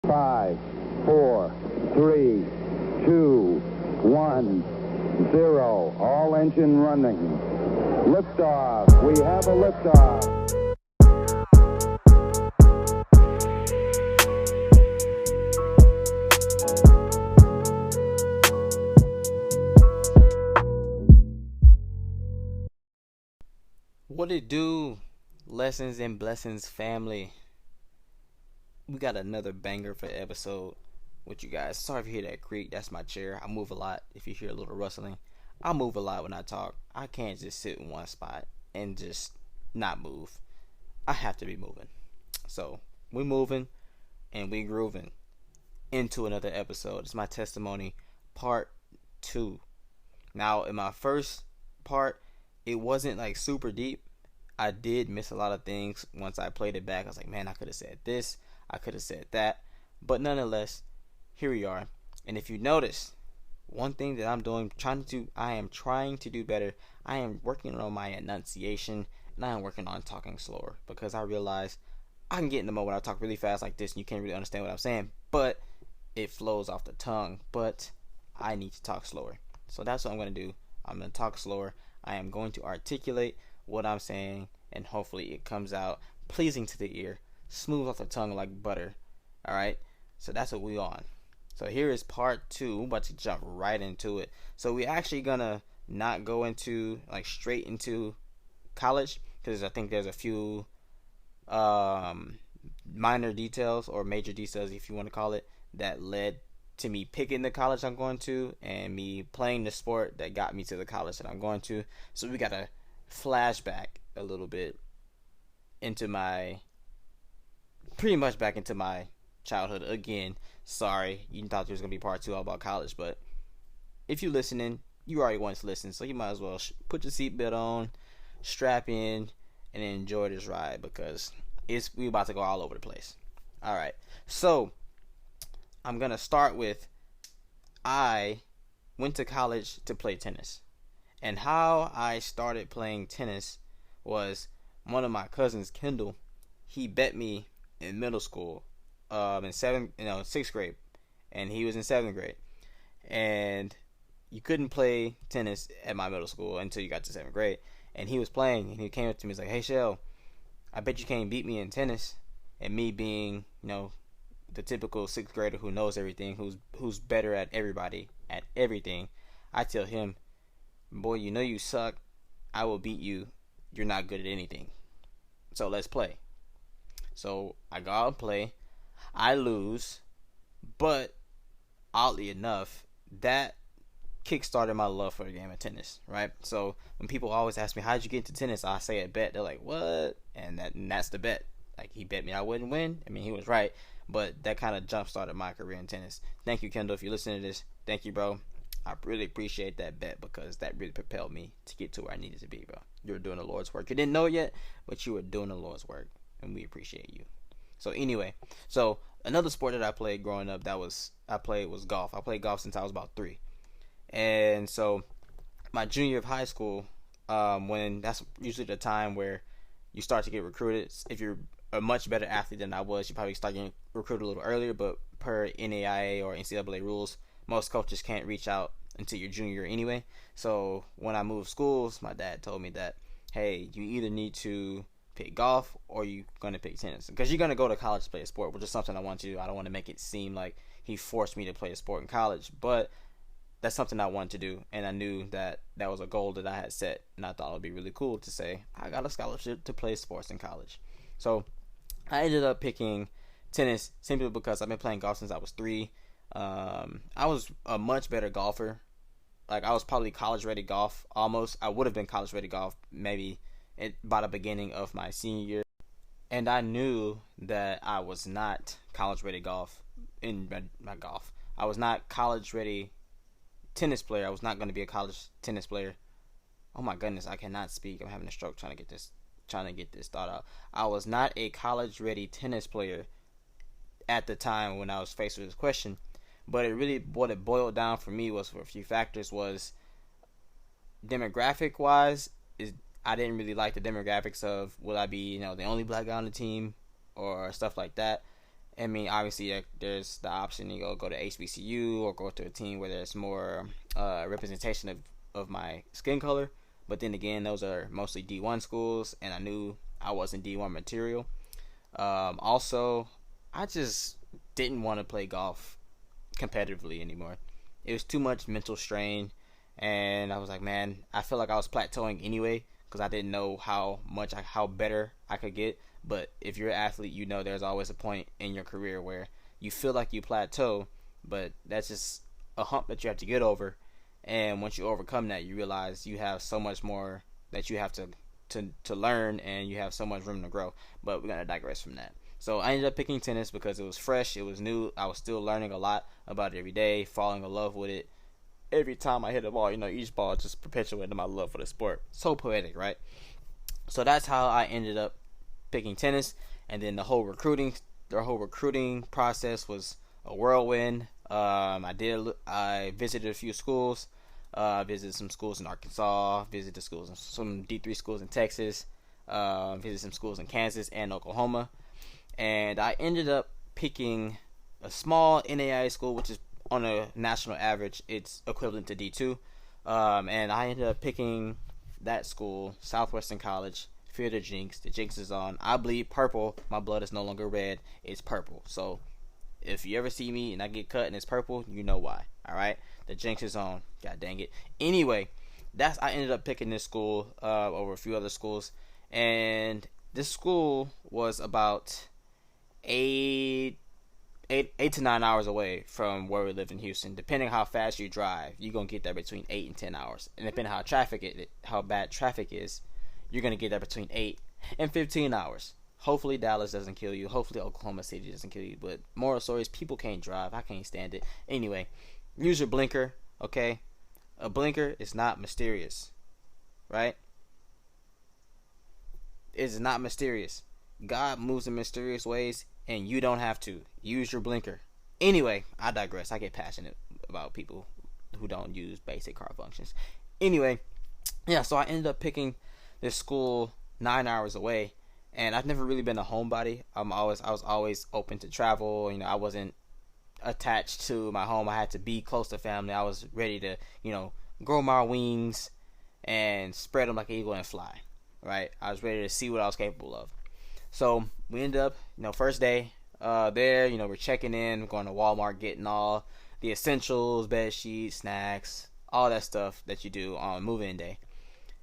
5, 4, 3, 2, 1, 0. All engine running. Liftoff. We have a liftoff. What it do, Lessons and Blessings family? We got another banger for the episode with you guys. Sorry if you hear that creak. That's my chair. I move a lot. If you hear a little rustling, I move a lot when I talk. I can't just sit in one spot and just not move. I have to be moving. So we moving and we grooving into another episode. It's my testimony part 2. Now in my first part, it wasn't like super deep. I did miss a lot of things once I played it back. I was like, man, I could have said this, I could have said that. But nonetheless, here we are. And if you notice, one thing that I am trying to do better. I am working on my enunciation, and I am working on talking slower, because I realize I can get in the mode when I talk really fast like this and you can't really understand what I'm saying, but it flows off the tongue. But I need to talk slower. So that's what I'm going to do. I'm going to talk slower. I am going to articulate what I'm saying, and hopefully it comes out pleasing to the ear, smooth off the tongue like butter. Alright, so that's what we on. So here is part 2. We're about to jump right into it. So we actually gonna not go into like straight into college, because I think there's a few minor details, or major details if you want to call it, that led to me picking the college I'm going to, and me playing the sport that got me to the college that I'm going to. So we got to flashback a little bit into pretty much back into my childhood again. Sorry, you thought there was going to be part 2 all about college, but if you're listening, you already want to listen, so you might as well put your seatbelt on, strap in, and enjoy this ride, because we're about to go all over the place. Alright, so I'm going to start with, I went to college to play tennis. And how I started playing tennis was one of my cousins, Kendall. He bet me in middle school, in 6th grade, and he was in 7th grade. And you couldn't play tennis at my middle school until you got to 7th grade. And he was playing, and he came up to me, he's like, "Hey, Shell, I bet you can't beat me in tennis." And me being, the typical 6th grader who knows everything, who's better at everything, I tell him, "Boy, you suck. I will beat you. You're not good at anything. So let's play." So I go out and play. I lose, but oddly enough, that kickstarted my love for the game of tennis, right? So when people always ask me, "How'd you get into tennis?" I say a bet. They're like, "What?" And that's the bet. Like, he bet me I wouldn't win. I mean, he was right, but that kind of jump started my career in tennis. Thank you, Kendall, if you listen to this. Thank you, bro. I really appreciate that bet, because that really propelled me to get to where I needed to be, bro. You were doing the Lord's work. You didn't know it yet, but you were doing the Lord's work, and we appreciate you. So anyway, another sport that I played growing up was golf. I played golf since I was about 3. And so my junior year of high school, when that's usually the time where you start to get recruited. If you're a much better athlete than I was, you probably start getting recruited a little earlier, but per NAIA or NCAA rules, most coaches can't reach out until your junior year anyway. So when I moved schools, my dad told me that, hey, you either need to pick golf or you're going to pick tennis, because you're going to go to college to play a sport, which is something I want to do. I don't want to make it seem like he forced me to play a sport in college, but that's something I wanted to do, and I knew that that was a goal that I had set, and I thought it would be really cool to say I got a scholarship to play sports in college. So I ended up picking tennis simply because I've been playing golf since I was 3. I was a much better golfer. Like, I was probably college-ready golf, almost. I would have been college-ready golf maybe by the beginning of my senior year. And I knew that I was not college-ready golf in my golf. I was not college-ready tennis player. I was not going to be a college tennis player. Oh my goodness, I cannot speak. I'm having a stroke trying to get this thought out. I was not a college-ready tennis player at the time when I was faced with this question. But what it boiled down for me was for a few factors. Was demographic wise, I didn't really like the demographics of, will I be, the only black guy on the team or stuff like that. I mean, obviously, there's the option to go to HBCU or go to a team where there's more representation of my skin color. But then again, those are mostly D1 schools, and I knew I wasn't D1 material. Also, I just didn't want to play golf competitively anymore. It was too much mental strain, and I was like, man, I feel like I was plateauing anyway because I didn't know how better I could get. But if you're an athlete, you know there's always a point in your career where you feel like you plateau, but that's just a hump that you have to get over. And once you overcome that, you realize you have so much more that you have to learn, and you have so much room to grow. But we're going to digress from that. So I ended up picking tennis because it was fresh, it was new, I was still learning a lot about it every day, falling in love with it. Every time I hit a ball, each ball just perpetuated my love for the sport. So poetic, right? So that's how I ended up picking tennis. And then the whole recruiting process was a whirlwind. I visited a few schools. Visited some schools in Arkansas, visited some D3 schools in Texas, visited some schools in Kansas and Oklahoma. And I ended up picking a small NAIA school, which is on a national average, it's equivalent to D2. And I ended up picking that school, Southwestern College. Fear the jinx. The jinx is on. I bleed purple. My blood is no longer red. It's purple. So if you ever see me and I get cut and it's purple, you know why. Alright? The jinx is on. God dang it. Anyway, I ended up picking this school over a few other schools. And this school was about 8 to 9 hours away from where we live in Houston. Depending how fast you drive, you're going to get there between 8 and 10 hours. And depending how bad traffic is, you're going to get there between 8 and 15 hours. Hopefully Dallas doesn't kill you. Hopefully Oklahoma City doesn't kill you. But moral story is people can't drive. I can't stand it. Anyway, use your blinker, okay? A blinker is not mysterious, right? It's not mysterious. God moves in mysterious ways, and you don't have to. Use your blinker. Anyway, I digress. I get passionate about people who don't use basic car functions. Anyway, yeah, so I ended up picking this school 9 hours away, and I've never really been a homebody. I was always open to travel. I wasn't attached to my home. I had to be close to family. I was ready to, grow my wings and spread them like an eagle and fly, right? I was ready to see what I was capable of. So we ended up, first day there, we're checking in, going to Walmart, getting all the essentials, bed sheets, snacks, all that stuff that you do on move-in day.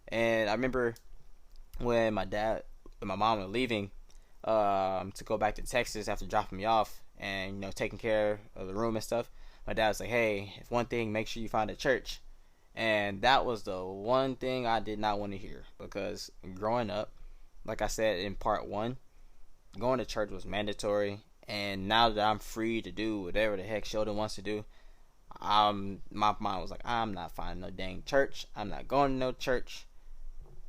And I remember when my dad and my mom were leaving to go back to Texas after dropping me off and, taking care of the room and stuff, my dad was like, hey, if one thing, make sure you find a church. And that was the one thing I did not want to hear, because growing up, like I said in part 1, going to church was mandatory. And now that I'm free to do whatever the heck Sheldon wants to do, my mind was like, I'm not finding no dang church. I'm not going to no church.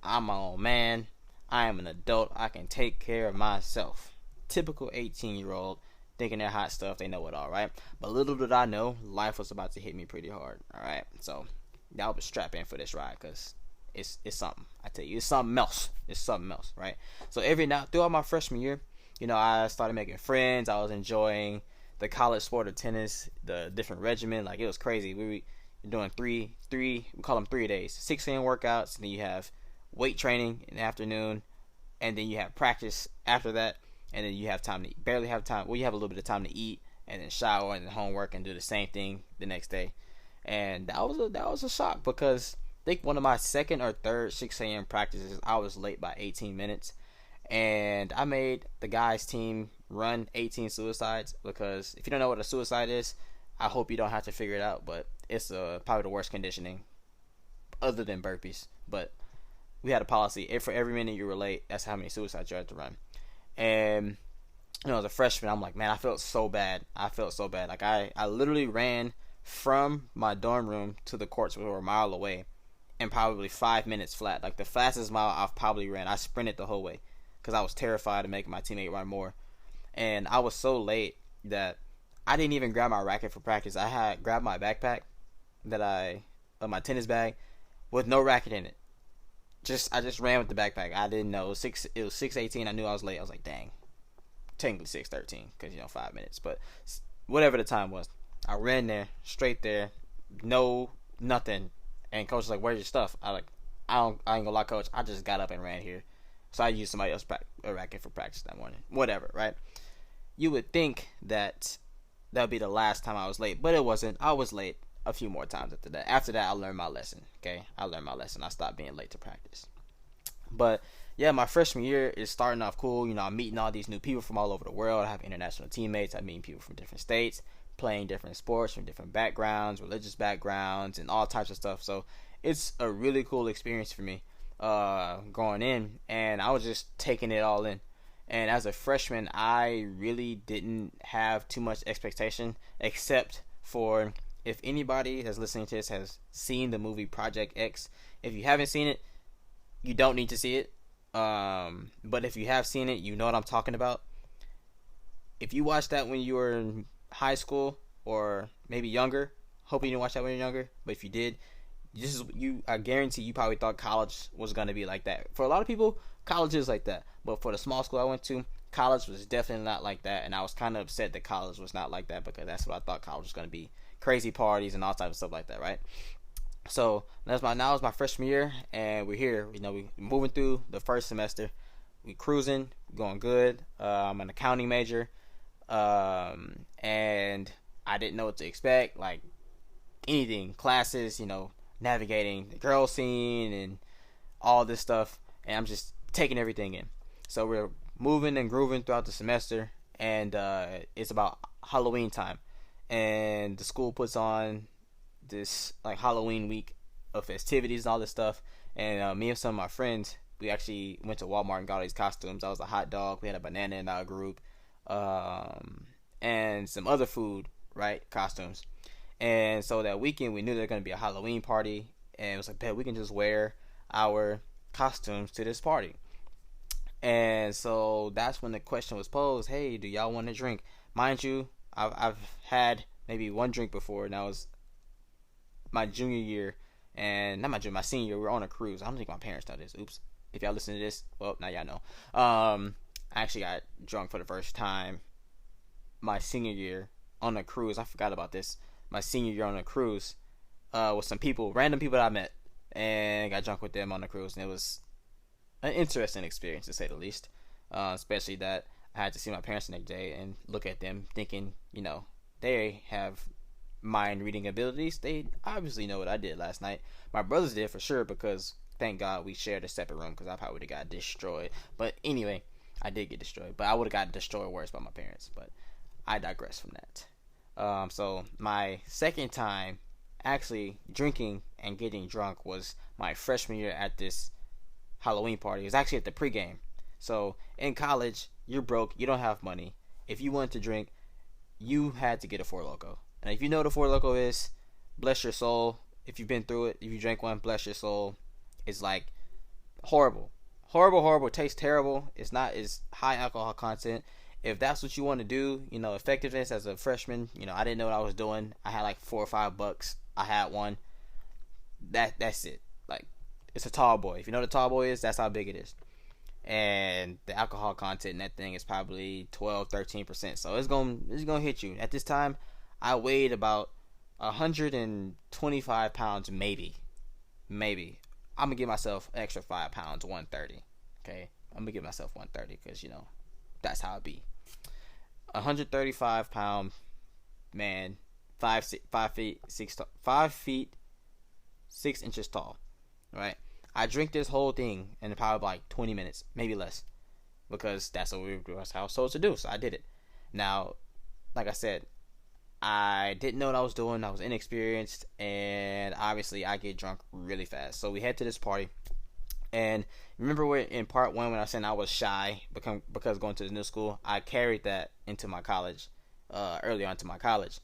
I'm my own man. I am an adult. I can take care of myself. Typical 18-year-old thinking they're hot stuff. They know it all, right? But little did I know, life was about to hit me pretty hard, all right? So y'all was strap in for this ride, because it's something. I tell you, it's something else. It's something else, right? So throughout my freshman year, I started making friends. I was enjoying the college sport of tennis, the different regimen. Like, it was crazy. We were doing we call them 3 days. 6 a.m. workouts, and then you have weight training in the afternoon, and then you have practice after that, and then you have time to barely have time. Well, you have a little bit of time to eat, and then shower, and then homework, and do the same thing the next day. And that was a shock, because I think one of my second or third 6 a.m. practices, I was late by 18 minutes. And I made the guys' team run 18 suicides, because if you don't know what a suicide is, I hope you don't have to figure it out, but it's probably the worst conditioning other than burpees. But we had a policy. For every minute you were late, that's how many suicides you had to run. And as a freshman, I'm like, man, I felt so bad. Like, I literally ran from my dorm room to the courts, which were a mile away, in probably 5 minutes flat. Like, the fastest mile I've probably ran. I sprinted the whole way, because I was terrified of making my teammate run more. And I was so late that I didn't even grab my racket for practice. I had grabbed my backpack my tennis bag, with no racket in it. I just ran with the backpack. I didn't know. It was 6:18. I knew I was late. I was like, dang. technically 6:13 because 5 minutes, but whatever the time was, I ran there, straight there, no nothing, and coach was like, "Where's your stuff?" I ain't gonna lie, coach, I just got up and ran here, so I used somebody else's racket for practice that morning. Whatever, right? You would think that would be the last time I was late, but it wasn't. I was late a few more times after that. After that, I learned my lesson. Okay, I learned my lesson. I stopped being late to practice. But yeah, my freshman year is starting off cool. I'm meeting all these new people from all over the world. I have international teammates. I'm meeting people from different states, playing different sports from different backgrounds, religious backgrounds, and all types of stuff. So it's a really cool experience for me going in, and I was just taking it all in. And as a freshman, I really didn't have too much expectation, except for, if anybody that's listening to this has seen the movie Project X. If you haven't seen it, you don't need to see it. But if you have seen it, you know what I'm talking about. If you watched that when you were in high school or maybe younger, hope you didn't watch that when you were younger, but if you did, I guarantee you probably thought college was going to be like that. For a lot of people, college is like that. But for the small school I went to, college was definitely not like that. And I was kind of upset that college was not like that, because that's what I thought college was going to be. Crazy parties and all types of stuff like that, right? So now is my freshman year, and we're here. We're moving through the first semester. We cruising, going good. I'm an accounting major, and I didn't know what to expect. Like anything, classes, navigating the girl scene and all this stuff, and I'm just taking everything in. So we're moving and grooving throughout the semester, and it's about Halloween time, and the school puts on this like Halloween week of festivities and all this stuff. And me and some of my friends, we actually went to Walmart and got all these costumes. I was a hot dog. We had a banana in our group, and some other food, right? Costumes. And so that weekend, we knew there was going to be a Halloween party, and it was like, bet we can just wear our costumes to this party. And so that's when the question was posed, hey, do y'all want to drink? Mind you, I've had maybe one drink before, and that was my junior year, and not my junior, my senior year. We were on a cruise. I don't think my parents know this. Oops. If y'all listen to this, well, now y'all know. I actually got drunk for the first time my senior year on a cruise. I forgot about this. My senior year on a cruise with some people, random people that I met, and got drunk with them on the cruise, and it was an interesting experience, to say the least. Especially that I had to see my parents the next day and look at them thinking, they have mind reading abilities. They obviously know what I did last night. My brothers did for sure, because thank God we shared a separate room, because I probably would have got destroyed. But anyway, I did get destroyed, but I would have got destroyed worse by my parents. But I digress from that. So my second time actually drinking and getting drunk was my freshman year at this Halloween party. It was actually at the pregame. So in college, you're broke, you don't have money. If you wanted to drink, you had to get a Four Loko. And if you know what a Four Loko is, bless your soul. If you've been through it, if you drank one, bless your soul. It's like horrible. Horrible. It tastes terrible. It's not as high alcohol content. If that's what you want to do, effectiveness as a freshman, I didn't know what I was doing. I had like $4 or $5. I had one. That's it. Like, it's a tall boy. If you know what a tall boy is, that's how big it is. And the alcohol content in that thing is probably 12-13%. So it's gonna hit you. At this time, I weighed about 125 pounds, maybe. I'm gonna give myself an extra 5 pounds, 130. Okay, I'm gonna give myself 130 because that's how it be. 135 pound man, 5 feet 6 inches tall. Right. I drink this whole thing in probably like 20 minutes, maybe less, because that's what we were supposed to do. So I did it. Now, like I said, I didn't know what I was doing. I was inexperienced, and obviously I get drunk really fast. So we head to this party, and remember in part one when I said I was shy because going to the new school, I carried that into my college, early on to my college,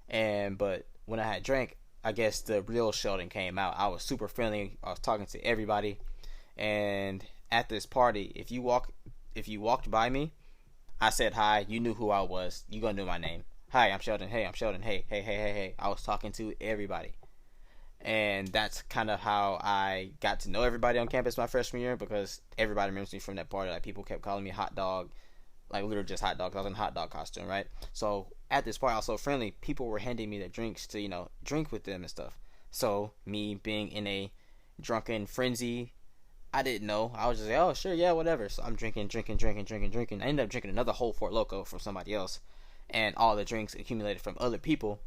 but when I had drank, I guess the real Sheldon came out. I was super friendly. I was talking to everybody, and at this party, if you walked by me, I said hi. You knew who I was. You gonna know my name. Hi, I'm Sheldon. Hey, I'm Sheldon. Hey. I was talking to everybody, and that's kind of how I got to know everybody on campus my freshman year, because everybody remembers me from that party. Like, people kept calling me hot dog, like literally just hot dogs. I was in a hot dog costume, right? So at this party, I was so friendly. People were handing me the drinks to drink with them and stuff. So me being in a drunken frenzy, I didn't know. I was just like, oh sure, yeah, whatever. So I'm drinking. I ended up drinking another whole Fort Loco from somebody else, and all the drinks accumulated from other people.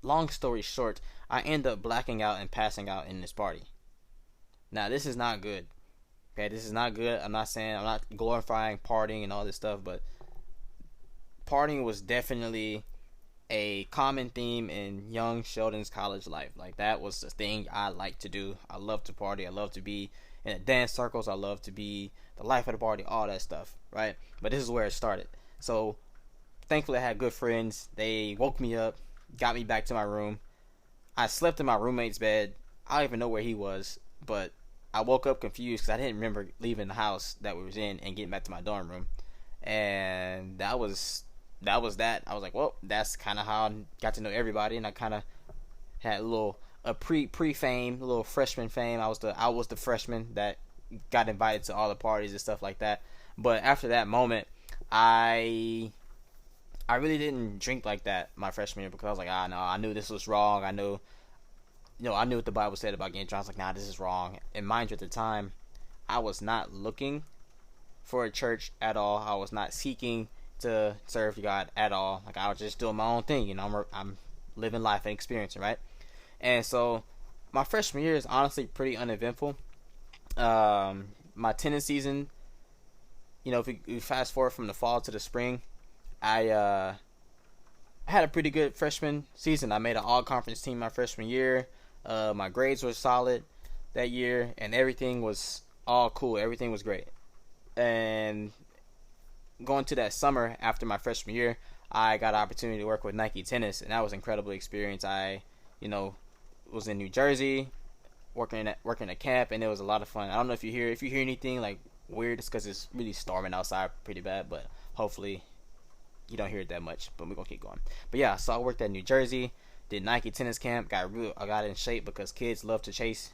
Long story short, I end up blacking out and passing out in this party. Now this is not good. Okay, this is not good. I'm not glorifying partying and all this stuff, but partying was definitely a common theme in young Sheldon's college life. Like, that was the thing I like to do. I love to party. I love to be in the dance circles. I love to be the life of the party, all that stuff, right? But this is where it started. So thankfully I had good friends. They woke me up, got me back to my room. I slept in my roommate's bed. I don't even know where he was, but I woke up confused because I didn't remember leaving the house that we was in and getting back to my dorm room. And that was that. I was like, well, that's kind of how I got to know everybody, and I kind of had a pre-fame, a little freshman fame. I was the freshman that got invited to all the parties and stuff like that. But after that moment, I really didn't drink like that my freshman year, because I was like, no, I knew this was wrong. I knew what the Bible said about getting drunk. I was like, nah, this is wrong. And mind you, at the time, I was not looking for a church at all. I was not seeking to serve God at all. Like, I was just doing my own thing. I'm living life and experiencing, right? And so my freshman year is honestly pretty uneventful. My tennis season, if we fast forward from the fall to the spring, I had a pretty good freshman season. I made an all-conference team my freshman year. My grades were solid that year, and everything was all cool. Everything was great. And going to that summer after my freshman year, I got an opportunity to work with Nike Tennis, and that was an incredible experience. I, was in New Jersey, working a camp, and it was a lot of fun. I don't know if you hear anything like weird. It's because it's really storming outside pretty bad, but hopefully you don't hear it that much. But we're gonna keep going. But yeah, so I worked at New Jersey, did Nike Tennis camp, I got in shape because kids love to chase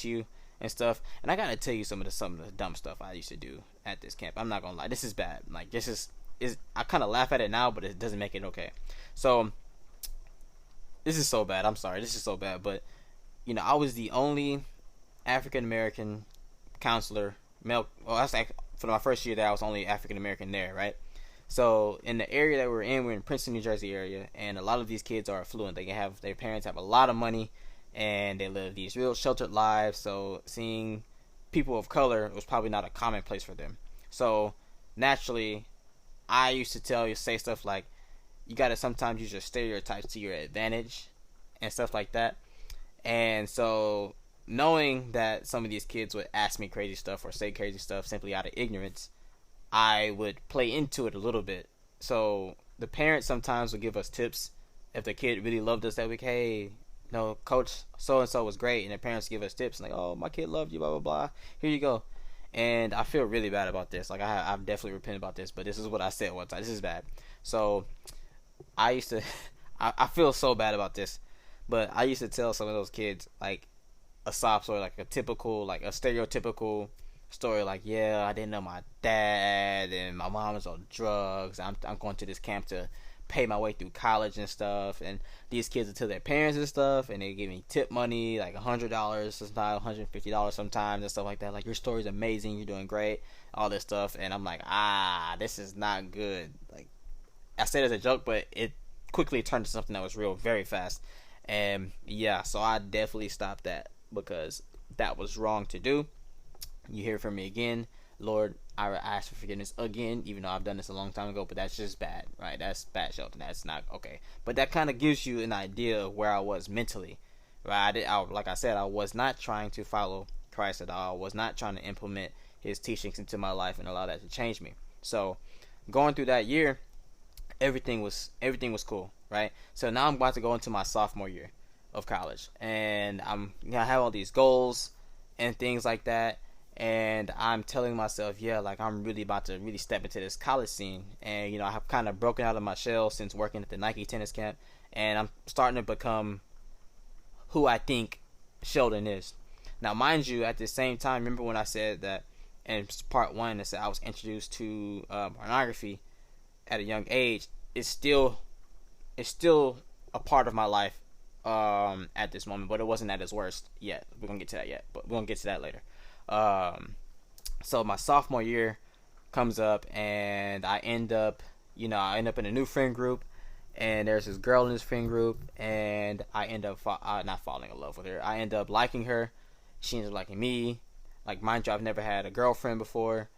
you and stuff. And I gotta tell you some of the dumb stuff I used to do at this camp. I'm not gonna lie, this is bad. Like, this is I kind of laugh at it now, but it doesn't make it okay. So this is so bad. I'm sorry, this is so bad. But I was the only African American counselor, male. Well, that's like, for my first year there, I was only African American there, right? So in the area that we're in Princeton, New Jersey area, and a lot of these kids are affluent. Their parents have a lot of money, and they live these real sheltered lives. So seeing people of color was probably not a commonplace for them. So naturally, I used to say stuff like, you gotta sometimes use your stereotypes to your advantage and stuff like that. And so, knowing that some of these kids would ask me crazy stuff or say crazy stuff simply out of ignorance, I would play into it a little bit. So the parents sometimes would give us tips if the kid really loved us that week. Hey, Coach so and so was great, and the parents give us tips like, oh, my kid loved you, blah blah blah. Here you go. And I feel really bad about this. Like, I've definitely repented about this, but this is what I said one time. This is bad. So I used to, I feel so bad about this, but I used to tell some of those kids like a sob story, like a stereotypical story, like, yeah, I didn't know my dad, and my mom was on drugs. I'm going to this camp to pay my way through college and stuff, and these kids would tell their parents and stuff, and they give me tip money, like $100, sometimes $150 sometimes, and stuff like that. Like, your story's amazing, you're doing great, all this stuff. And I'm like, this is not good. Like, I said it as a joke, but it quickly turned to something that was real very fast. And yeah, so I definitely stopped that, because that was wrong to do. You hear from me again, Lord, I ask for forgiveness again, even though I've done this a long time ago, but that's just bad, right? That's bad, Sheldon. That's not okay. But that kind of gives you an idea of where I was mentally, right? Like I said, I was not trying to follow Christ at all. I was not trying to implement his teachings into my life and allow that to change me. So going through that year, everything was cool, right? So now I'm about to go into my sophomore year of college, and I have all these goals and things like that. And I'm telling myself, yeah, like, I'm really about to really step into this college scene. And, I have kind of broken out of my shell since working at the Nike Tennis camp. And I'm starting to become who I think Sheldon is. Now, mind you, at the same time, remember when I said that and part one that said I was introduced to pornography at a young age, it's still a part of my life at this moment, but it wasn't at its worst yet. We're gonna get to that yet, but we're gonna get to that later. So my sophomore year comes up, and I end up in a new friend group, and there's this girl in this friend group, and I end up not falling in love with her. I end up liking her. She ends up liking me. Like, mind you, I've never had a girlfriend before,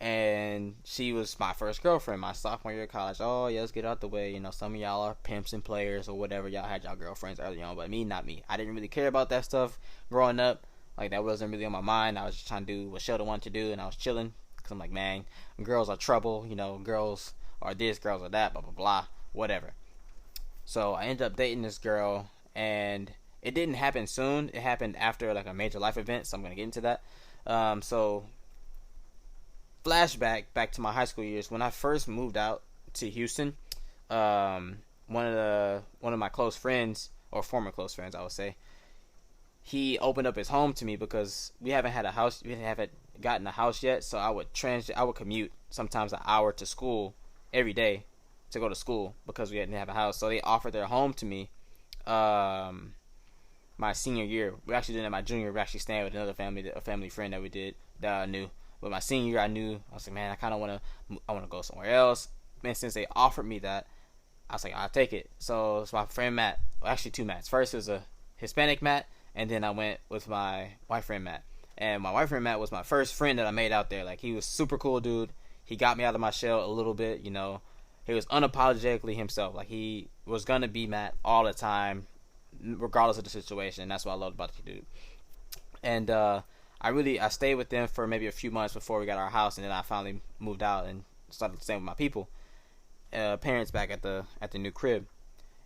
and she was my first girlfriend my sophomore year of college. Oh, yeah, let's get out the way. Some of y'all are pimps and players or whatever. Y'all had y'all girlfriends early on, but me, not me. I didn't really care about that stuff growing up. Like, that wasn't really on my mind. I was just trying to do what Sheldon wanted to do, and I was chilling. Because I'm like, man, girls are trouble. Girls are this, girls are that, blah, blah, blah, whatever. So I ended up dating this girl, and it didn't happen soon. It happened after, like, a major life event, so I'm going to get into that. So flashback back to my high school years. When I first moved out to Houston, one of my close friends, or former close friends, I would say, he opened up his home to me because we haven't gotten a house yet. So I would commute sometimes an hour to school every day to go to school because we didn't have a house. So they offered their home to me my senior year. We actually didn't have my junior. We actually staying with a family friend that I knew. But my senior year, I was like, man, I kind of want to go somewhere else. Man, since they offered me that, I was like, I'll take it. So it's my friend Matt. Well, actually, two Matts. First, it was a Hispanic Matt, and then I went with my white friend Matt. And my white friend Matt was my first friend that I made out there. Like, he was super cool dude. He got me out of my shell a little bit, He was unapologetically himself. Like, he was going to be Matt all the time, regardless of the situation. And that's what I loved about the dude. And I stayed with them for maybe a few months before we got our house, and then I finally moved out and started staying with my people, parents back at the new crib.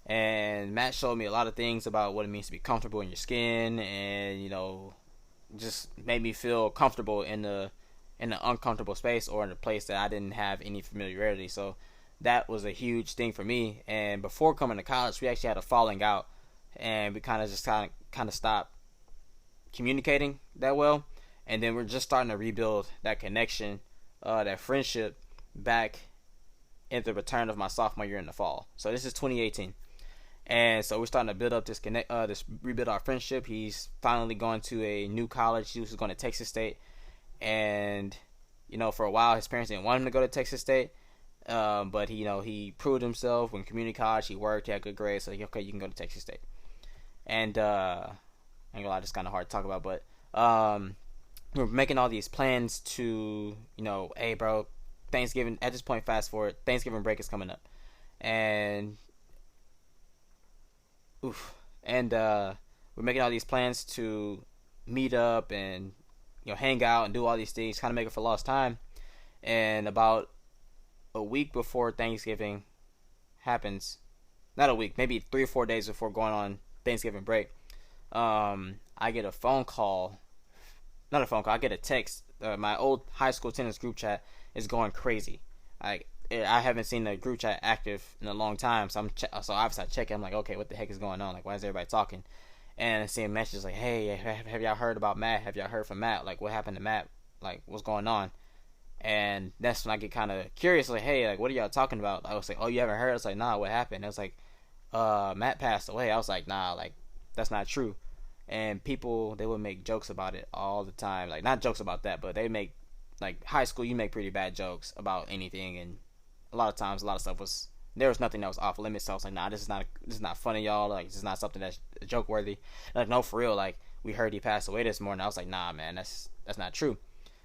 And Matt showed me a lot of things about what it means to be comfortable in your skin, and just made me feel comfortable in an uncomfortable space or in a place that I didn't have any familiarity. So that was a huge thing for me. And before coming to college, we actually had a falling out, and we kind of stopped communicating that well. And then we're just starting to rebuild that connection, that friendship, back at the return of my sophomore year in the fall. So this is 2018. And so we're starting to build up rebuild our friendship. He's finally going to a new college. He was going to Texas State. And, for a while, his parents didn't want him to go to Texas State. But he proved himself. When community college, he worked, he had good grades. So, okay, you can go to Texas State. And, I ain't gonna lie, it's kind of hard to talk about. But, we're making all these plans to, hey, bro, Thanksgiving, at this point, fast forward, Thanksgiving break is coming up. And, we're making all these plans to meet up and, hang out and do all these things, kind of make it for lost time. And about a week before Thanksgiving happens, not a week, maybe 3 or 4 days before going on Thanksgiving break, I get a phone call. Not a phone call. I get a text. My old high school tennis group chat is going crazy. I haven't seen the group chat active in a long time, so obviously I check it. I'm like, okay, what the heck is going on? Like, why is everybody talking? And I see a message like, hey, have y'all heard about Matt? Have y'all heard from Matt? Like, what happened to Matt? Like, what's going on? And that's when I get kind of curious. Like, hey, like, what are y'all talking about? I was like, oh, you haven't heard? I was like, nah, what happened? It was like, Matt passed away. I was like, nah, like, that's not true. And people, they would make jokes about it all the time. Like, not jokes about that, but they make, like, high school, you make pretty bad jokes about anything. And a lot of times, a lot of stuff there was nothing that was off limits. So I was like, nah, this is not funny, y'all. Like, this is not something that's joke worthy. Like, no, for real. Like, we heard he passed away this morning. I was like, nah, man, that's not true.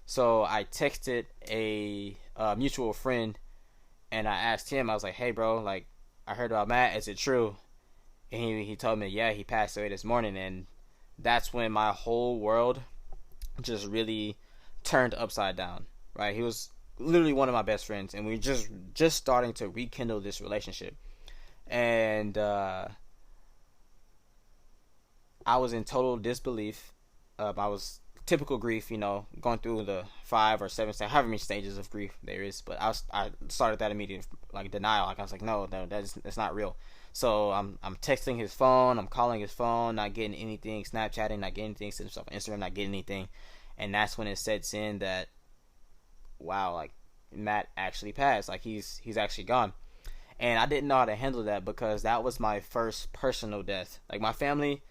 So I texted a mutual friend, and I asked him, I was like, hey, bro, like, I heard about Matt. Is it true? And he told me, yeah, he passed away this morning. And that's when my whole world just really turned upside down, right? He was literally one of my best friends, and we were just starting to rekindle this relationship. And I was in total disbelief. I was typical grief, going through the 5 or 7 however many stages of grief there is. But I started that immediate, like, denial. Like, I was like, no, that's not real. So I'm texting his phone, I'm calling his phone, not getting anything, Snapchatting, not getting anything, sending stuff on Instagram, not getting anything. And that's when it sets in that wow, like Matt actually passed, like he's actually gone. And I didn't know how to handle that because that was my first personal death. Like my family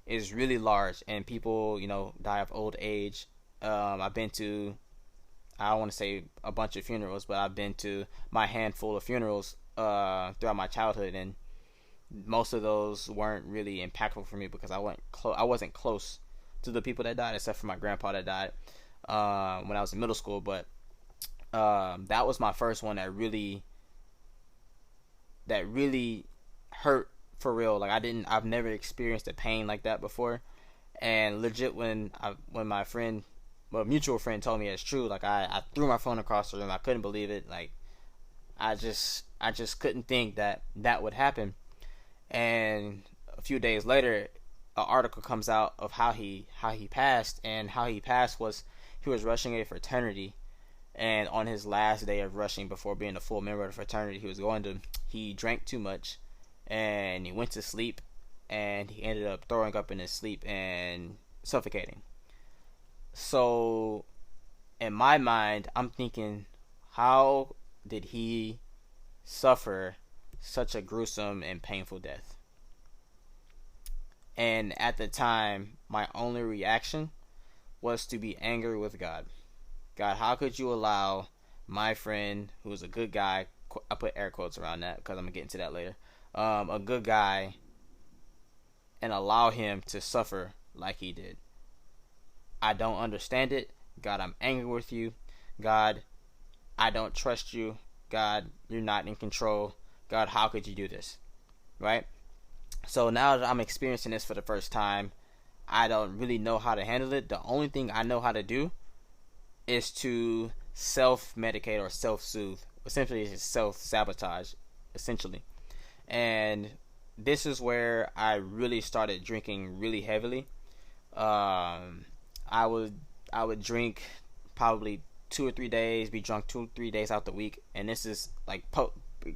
is really large, and people, die of old age. I've been to, I don't want to say a bunch of funerals, but I've been to my handful of funerals throughout my childhood, and most of those weren't really impactful for me because I wasn't close to the people that died, except for my grandpa that died when I was in middle school. But that was my first one that really hurt for real. Like I've never experienced a pain like that before, and legit when my friend, well, mutual friend told me it's true, like I threw my phone across the room. I couldn't believe it. Like I just couldn't think that would happen. And a few days later, an article comes out of how he passed, and how he passed was he was rushing a fraternity, and on his last day of rushing before being a full member of the fraternity he drank too much, and he went to sleep, and he ended up throwing up in his sleep and suffocating. So in my mind, I'm thinking, how did he suffer such a gruesome and painful death? And at the time, my only reaction was to be angry with God. God, how could you allow my friend, who was a good guy, I put air quotes around that because I'm going to get into that later, a good guy, and allow him to suffer like he did? I don't understand it. God, I'm angry with you. God, I don't trust you. God, you're not in control. God, how could you do this? Right? So now that I'm experiencing this for the first time, I don't really know how to handle it. The only thing I know how to do is to self-medicate or self-soothe. Essentially, it's self-sabotage, essentially. And this is where I really started drinking really heavily. I would drink probably 2 or 3 days, be drunk 2 or 3 days out the week, and this is like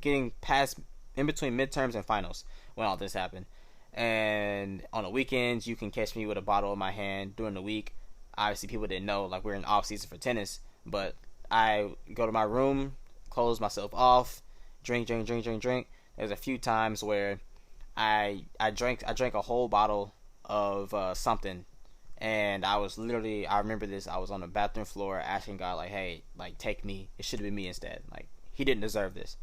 getting past in between midterms and finals when all this happened. And on the weekends, you can catch me with a bottle in my hand. During the week, obviously people didn't know, like we're in off season for tennis, but I go to my room, close myself off, drink. There's a few times where I drank a whole bottle of something, and I remember this, I was on the bathroom floor asking God, like, hey, like, take me, it should have been me instead, like, he didn't deserve this.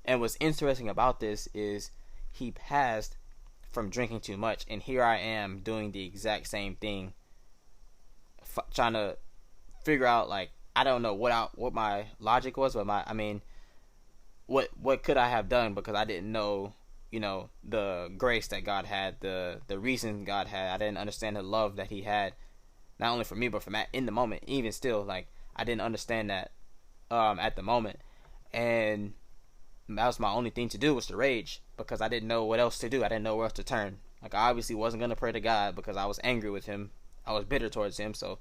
And what's interesting about this is he passed from drinking too much, and here I am doing the exact same thing, trying to figure out, like, I don't know what my logic was, but what could I have done, because I didn't know, the grace that God had, the reason God had. I didn't understand the love that he had, not only for me, but for Matt in the moment. Even still, like, I didn't understand that at the moment. And that was my only thing to do, was to rage, because I didn't know what else to do. I didn't know where else to turn. Like, I obviously wasn't going to pray to God because I was angry with him. I was bitter towards him, so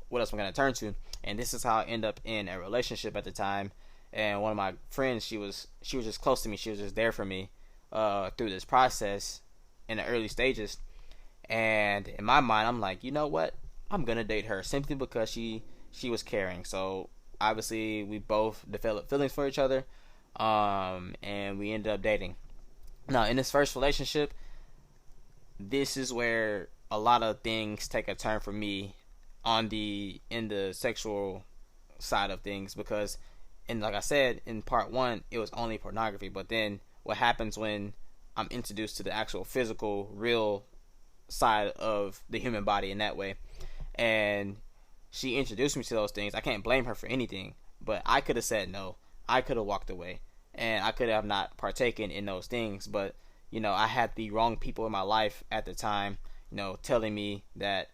what else am I going to turn to? And this is how I ended up in a relationship at the time. And one of my friends, she was just close to me. She was just there for me through this process in the early stages. And in my mind, I'm like, you know what? I'm going to date her simply because she was caring. So obviously we both developed feelings for each other, and we ended up dating. Now, in this first relationship, this is where a lot of things take a turn for me in the sexual side of things, because, and like I said in part 1, it was only pornography. But then what happens when I'm introduced to the actual physical, real side of the human body in that way? And she introduced me to those things. I can't blame her for anything, but I could have said no. I could have walked away, and I could have not partaken in those things. But I had the wrong people in my life at the time, telling me that,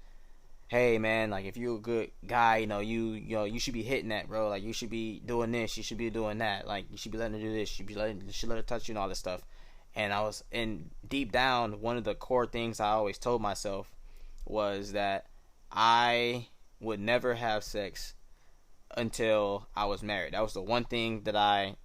hey man, like, if you're a good guy, you should be hitting that, bro. Like, you should be doing this, you should be doing that. Like, you should be letting her do this, you should let her touch you and all this stuff. And deep down, one of the core things I always told myself was that I would never have sex until I was married. That was the one thing that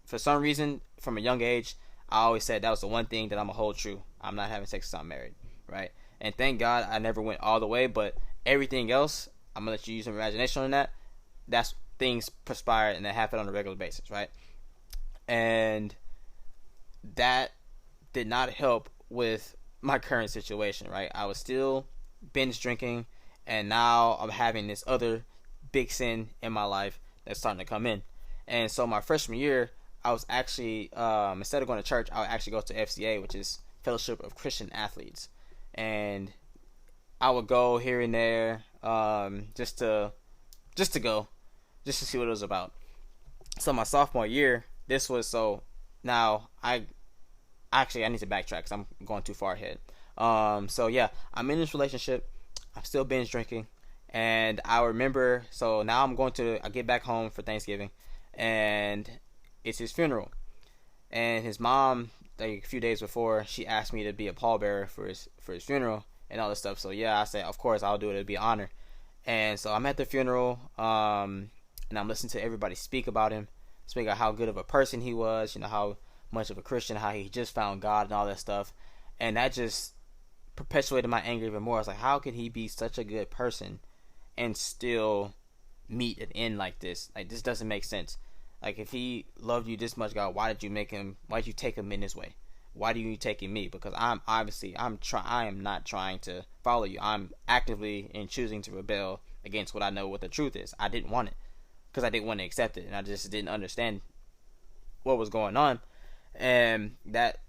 for some reason, from a young age, I always said that was the one thing that I'm gonna hold true. I'm not having sex until I'm married, right? And thank God I never went all the way, but everything else, I'm gonna let you use some imagination on that. That's things perspire and that happen on a regular basis, right? And that did not help with my current situation, right? I was still binge drinking, and now I'm having this other big sin in my life that's starting to come in. And so my freshman year, I was actually, instead of going to church, I would actually go to FCA, which is Fellowship of Christian Athletes. And I would go here and there, just to go, just to see what it was about. So my sophomore year, this was, so now I need to backtrack because I'm going too far ahead. So yeah, I'm in this relationship. I'm still binge drinking, and I remember. So now I get back home for Thanksgiving, and it's his funeral. And his mom, like a few days before, she asked me to be a pallbearer for his funeral and all this stuff. So yeah, I said, of course I'll do it. It'll be an honor. And so I'm at the funeral, and I'm listening to everybody speak about him, speak about how good of a person he was, how much of a Christian, how he just found God and all that stuff. And that just perpetuated my anger even more. I was like, how could he be such a good person and still meet an end like this? Like, this doesn't make sense. Like, if he loved you this much, God, why did you take him in this way? Why do you taking me? Because I am not trying to follow you. I'm actively and choosing to rebel against what I know what the truth is. I didn't want it because I didn't want to accept it, and I just didn't understand what was going on. And that,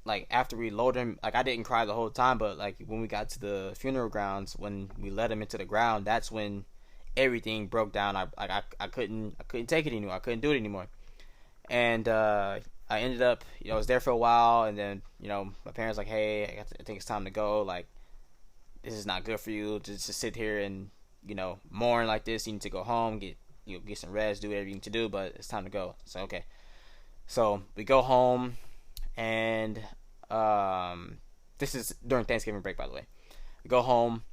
like, after we loaded him, like, I didn't cry the whole time, but like when we got to the funeral grounds, when we let him into the ground, that's when everything broke down. I couldn't take it anymore. I couldn't do it anymore. And I ended up, I was there for a while, and then, my parents like, hey, I think it's time to go. Like, this is not good for you just to sit here and, mourn like this. You need to go home, get some rest, do whatever you need to do, but it's time to go. So, okay. So we go home, and this is during Thanksgiving break, by the way. We go home,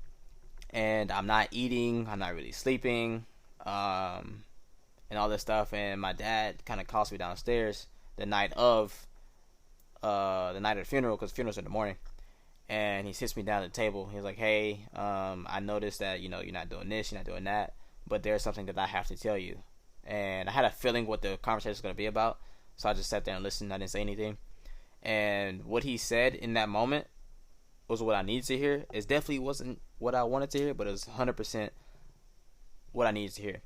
and I'm not eating, I'm not really sleeping, and all this stuff. And my dad kind of calls me downstairs the night of the funeral, because the funeral's in the morning, and he sits me down at the table. He's like, hey, I noticed that you're not doing this, you're not doing that, but there's something that I have to tell you. And I had a feeling what the conversation was going to be about, so I just sat there and listened. I didn't say anything. And what he said in that moment was what I needed to hear. It definitely wasn't what I wanted to hear, but it was 100% what I needed to hear.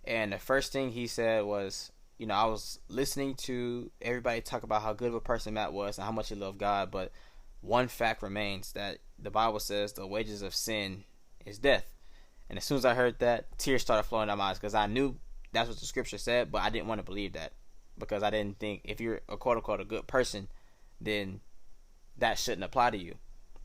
And the first thing he said was, I was listening to everybody talk about how good of a person Matt was and how much he loved God, but one fact remains, that the Bible says the wages of sin is death. And as soon as I heard that, tears started flowing down my eyes, because I knew that's what the scripture said, but I didn't want to believe that, because I didn't think if you're a quote-unquote a good person, then that shouldn't apply to you.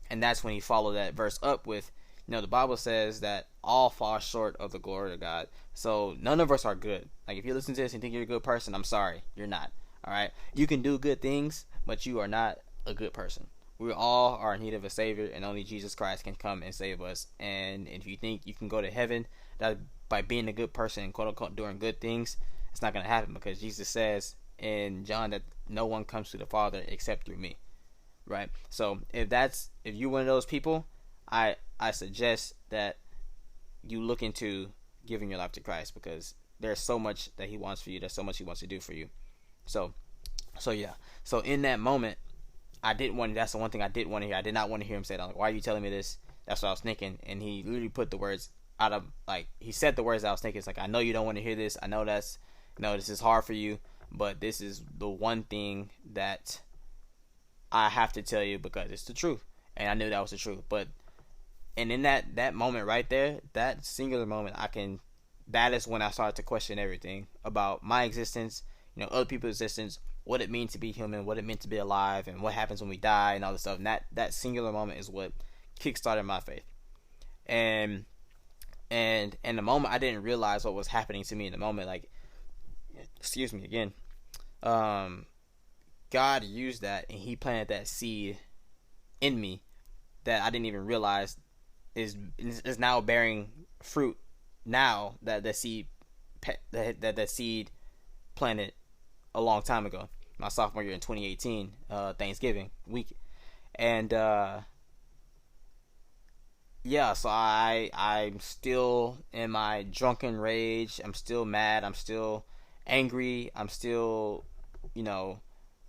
And that's when he followed that verse up with, the Bible says that all fall short of the glory of God. So none of us are good. Like, if you listen to this and think you're a good person, I'm sorry, you're not. All right, you can do good things, but you are not a good person. We all are in need of a savior, and only Jesus Christ can come and save us. And if you think you can go to heaven that by being a good person and quote unquote doing good things, it's not going to happen, because Jesus says in John that no one comes to the Father except through me. Right? So if you're one of those people, I suggest that you look into giving your life to Christ, because there's so much that he wants for you. There's so much he wants to do for you. So yeah. So in that moment, that's the one thing I didn't want to hear. I did not want to hear him say that. Like, why are you telling me this? That's what I was thinking. And he literally put the words out of, like, he said the words I was thinking. It's like, I know you don't want to hear this. I know this is hard for you, but this is the one thing that I have to tell you, because it's the truth. And I knew that was the truth. And in that moment right there, that singular moment, that is when I started to question everything about my existence, other people's existence, what it means to be human, what it meant to be alive, and what happens when we die, and all this stuff. And that singular moment is what kickstarted my faith. And in the moment, I didn't realize what was happening to me in the moment. Like, excuse me again. God used that, and he planted that seed in me that I didn't even realize is now bearing fruit. Now that the seed planted a long time ago, my sophomore year in 2018, Thanksgiving week. And yeah, so I'm still in my drunken rage. I'm still mad. I'm still angry. I'm still, you know,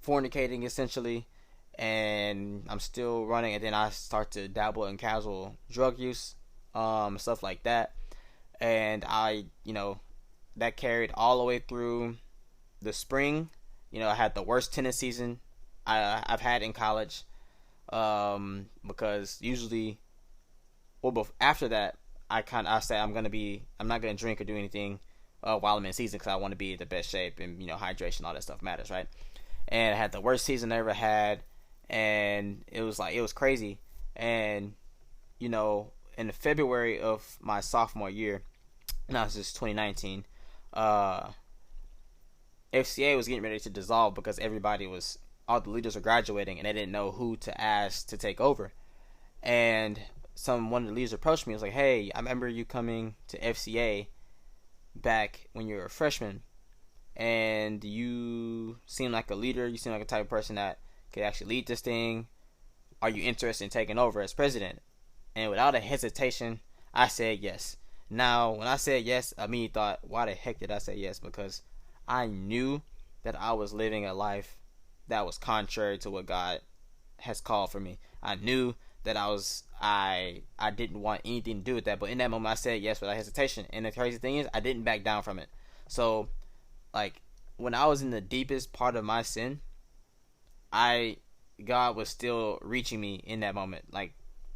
fornicating essentially, and I'm still running. And then I start to dabble in casual drug use, stuff like that. And that carried all the way through the spring. I had the worst tennis season I've had in college, because usually, well, after that, I said I'm not gonna drink or do anything while I'm in season because I want to be in the best shape, and hydration, all that stuff matters, right? And I had the worst season I ever had, and it was crazy. And in February of my sophomore year, now this is 2019, FCA was getting ready to dissolve because all the leaders were graduating and they didn't know who to ask to take over. And one of the leaders approached me and was like, "Hey, I remember you coming to FCA back when you were a freshman, and you seem like a leader. You seem like a type of person that could actually lead this thing. Are you interested in taking over as president?" And without a hesitation, I said yes. Now, when I said yes, I immediately thought, why the heck did I say yes? Because I knew that I was living a life that was contrary to what God has called for me. I knew that I didn't want anything to do with that. But in that moment, I said yes without hesitation. And the crazy thing is, I didn't back down from it. So, like, when I was in the deepest part of my sin, God was still reaching me in that moment. Like,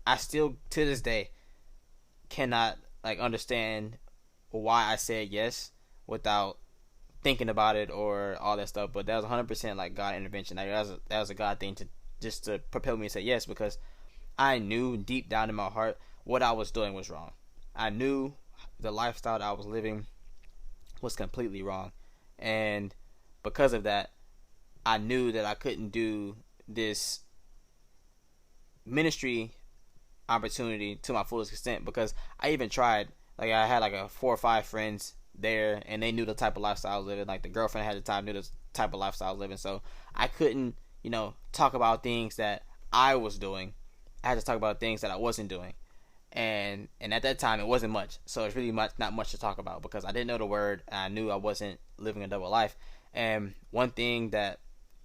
I still, to this day, cannot, understand why I said yes without thinking about it or all that stuff. But that was 100% God intervention. That was a God thing to propel me to say yes, because I knew deep down in my heart what I was doing was wrong. I knew the lifestyle that I was living was completely wrong. And because of that, I knew that I couldn't do this ministry opportunity to my fullest extent, because I even tried. I had a 4 or 5 friends there, and they knew the type of lifestyle I was living. The girlfriend at the time knew the type of lifestyle I was living. So I couldn't, talk about things that I was doing. I had to talk about things that I wasn't doing. And at that time, it wasn't much. So it's really not much to talk about, because I didn't know the word, and I knew I wasn't living a double life. And one thing that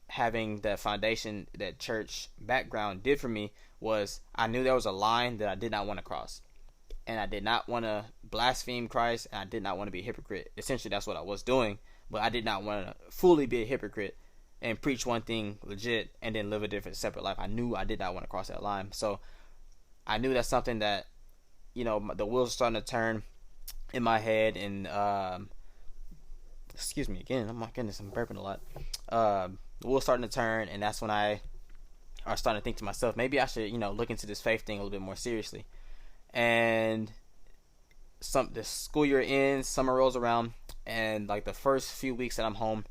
having the foundation, that church background, did for me was I knew there was a line that I did not want to cross. And I did not want to blaspheme Christ, and I did not want to be a hypocrite. Essentially, that's what I was doing. But I did not want to fully be a hypocrite and preach one thing legit and then live a different, separate life. I knew I did not want to cross that line. So I knew that's something that, the wheels are starting to turn in my head. And, excuse me again. Oh my goodness, I'm burping a lot. The wheels starting to turn, and that's when I are starting to think to myself, maybe I should, look into this faith thing a little bit more seriously. And the school year ends, summer rolls around, and the first few weeks that I'm home,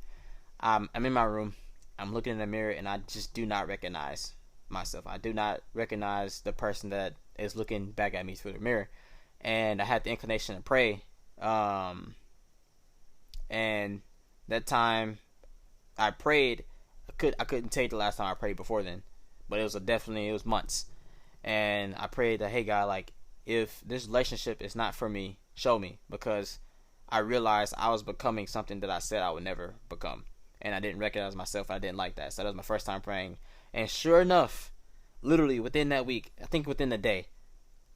I'm in my room, I'm looking in the mirror, and I just do not recognize myself. I do not recognize the person that is looking back at me through the mirror. And I had the inclination to pray, and that time I prayed. I couldn't tell you the last time I prayed before then, but it was months. And I prayed that, hey God, if this relationship is not for me, show me, because I realized I was becoming something that I said I would never become, and I didn't recognize myself. I didn't like that. So that was my first time praying, and sure enough, literally within that week, I think within the day,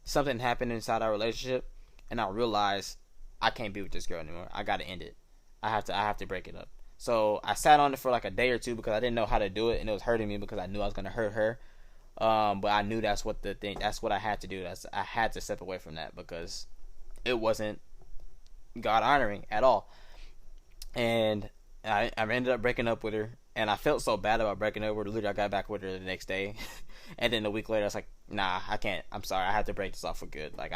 something happened inside our relationship, and I realized I can't be with this girl anymore. I gotta end it. I have to break it up. So I sat on it for a day or two, because I didn't know how to do it, and it was hurting me because I knew I was gonna hurt her. But I knew that's what I had to do. I had to step away from that, because it wasn't God honoring at all. And I ended up breaking up with her, and I felt so bad about breaking up with her. Literally, I got back with her the next day, and then a week later, I was like, nah, I can't. I'm sorry, I had to break this off for good. I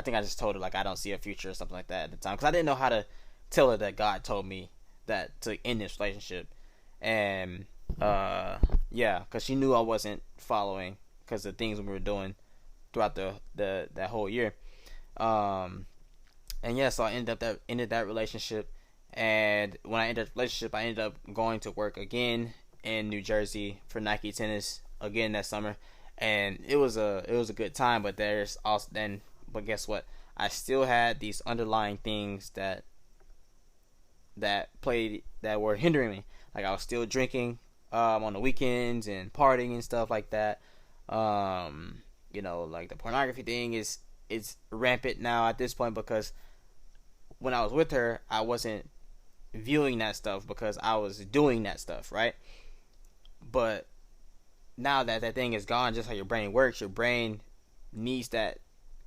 think I just told her I don't see a future or something like that at the time, because I didn't know how to tell her that God told me that to end this relationship. And yeah, because she knew I wasn't following, because of the things we were doing throughout that whole year. And yeah, so I ended that relationship. And when I ended the relationship, I ended up going to work again in New Jersey for Nike Tennis again that summer. and it was a good time. But there's also then, but guess what? I still had these underlying things that were hindering me. Like I was still drinking on the weekends and partying and stuff like that. Like the pornography thing is rampant now at this point, because when I was with her, I wasn't viewing that stuff because I was doing that stuff, right? But now that that thing is gone, just how your brain works, your brain needs that.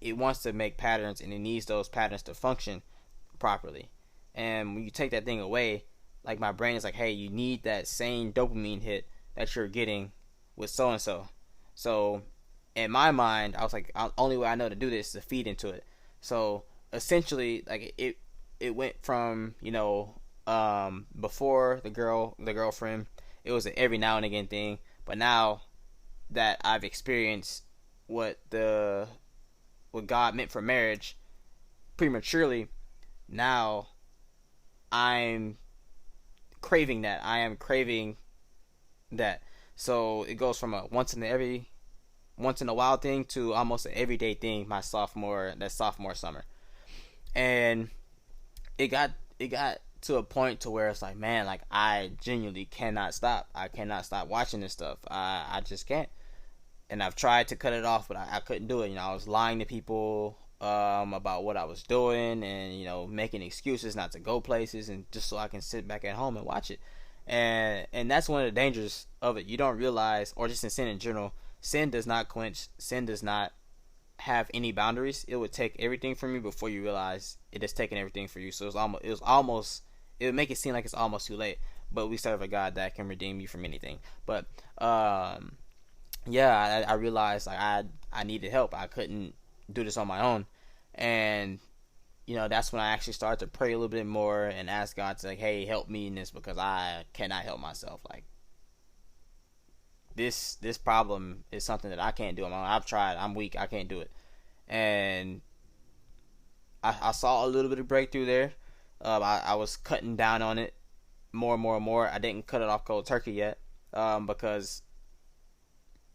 It wants to make patterns, and it needs those patterns to function properly. And when you take that thing away, like my brain is like, hey, you need that same dopamine hit that you're getting with so and so. So in my mind, I was like, the only way I know to do this is to feed into it. So essentially, like it went from before the girlfriend, it was an every now and again thing. But now that I've experienced what God meant for marriage prematurely, now I'm craving that. I am craving that. So it goes from a once in a while thing to almost an everyday thing that sophomore summer. And it got to a point to where it's like, man, like I genuinely cannot stop. I cannot stop watching this stuff. I just can't. And I've tried to cut it off, but I couldn't do it. I was lying to people about what I was doing, and making excuses not to go places, and just so I can sit back at home and watch it. And that's one of the dangers of it. You don't realize, or just in sin in general, sin does not quench. Sin does not have any boundaries. It would take everything from you before you realize it is taking everything for you. So it would make it seem like it's almost too late. But we serve a God that can redeem you from anything. But I realized like I needed help. I couldn't do this on my own, and that's when I actually started to pray a little bit more and ask God to, like, hey, help me in this, because I cannot help myself. Like this problem is something that I can't do on my own. I've tried. I'm weak. I can't do it. And I saw a little bit of breakthrough there. I was cutting down on it more and more and more. I didn't cut it off cold turkey yet, because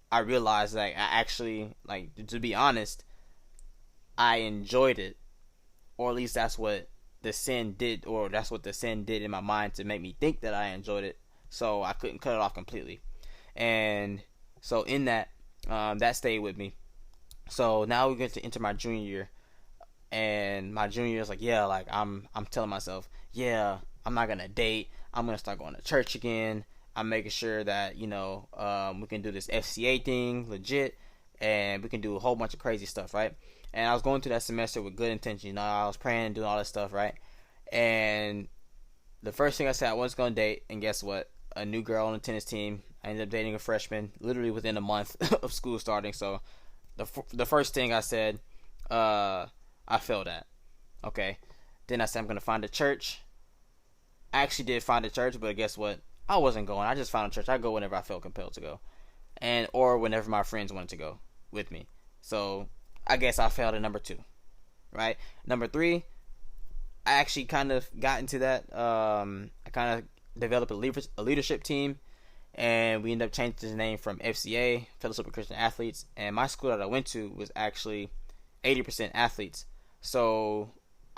I realized that I actually, like, to be honest, I enjoyed it. Or at least that's what the sin did, or that's what the sin did in my mind to make me think that I enjoyed it. So I couldn't cut it off completely. And so in that, that stayed with me. So now we're going to enter my junior year. And my junior year is like, yeah, like I'm telling myself, yeah, I'm not going to date. I'm going to start going to church again. I'm making sure that, we can do this FCA thing legit, and we can do a whole bunch of crazy stuff, right? And I was going through that semester with good intention. I was praying and doing all this stuff, right? And the first thing I said, I wasn't going to date, and guess what? A new girl on the tennis team. I ended up dating a freshman literally within a month of school starting. So the first thing I said, I failed at. Okay. Then I said, I'm going to find a church. I actually did find a church, but guess what? I wasn't going. I just found a church. I go whenever I felt compelled to go, or whenever my friends wanted to go with me. So I guess I failed at number 2, right? Number 3, I actually kind of got into that. I kind of developed a leadership team, and we ended up changing the name from FCA, Fellowship of Christian Athletes. And my school that I went to was actually 80% athletes. So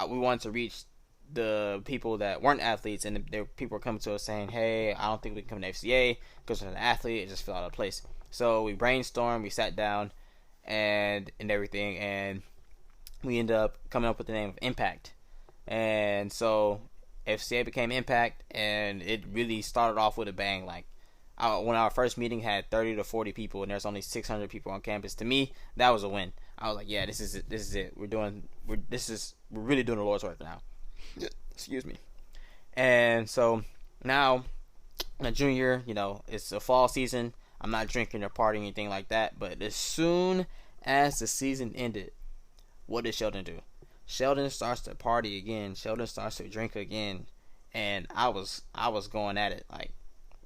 we wanted to reach the people that weren't athletes, and people were coming to us saying, hey, I don't think we can come to FCA because I'm an athlete. It just fell out of place. So we brainstormed, we sat down, and everything, and we ended up coming up with the name of Impact. And so FCA became Impact, and it really started off with a bang. Like, when our first meeting had 30 to 40 people, and there's only 600 people on campus, to me, that was a win. I was like, yeah, this is it. We're really doing the Lord's work now. Excuse me. And so now, in a junior year, it's a fall season. I'm not drinking or partying or anything like that. But as soon as the season ended, what did Sheldon do? Sheldon starts to party again. Sheldon starts to drink again. And I was going at it, like,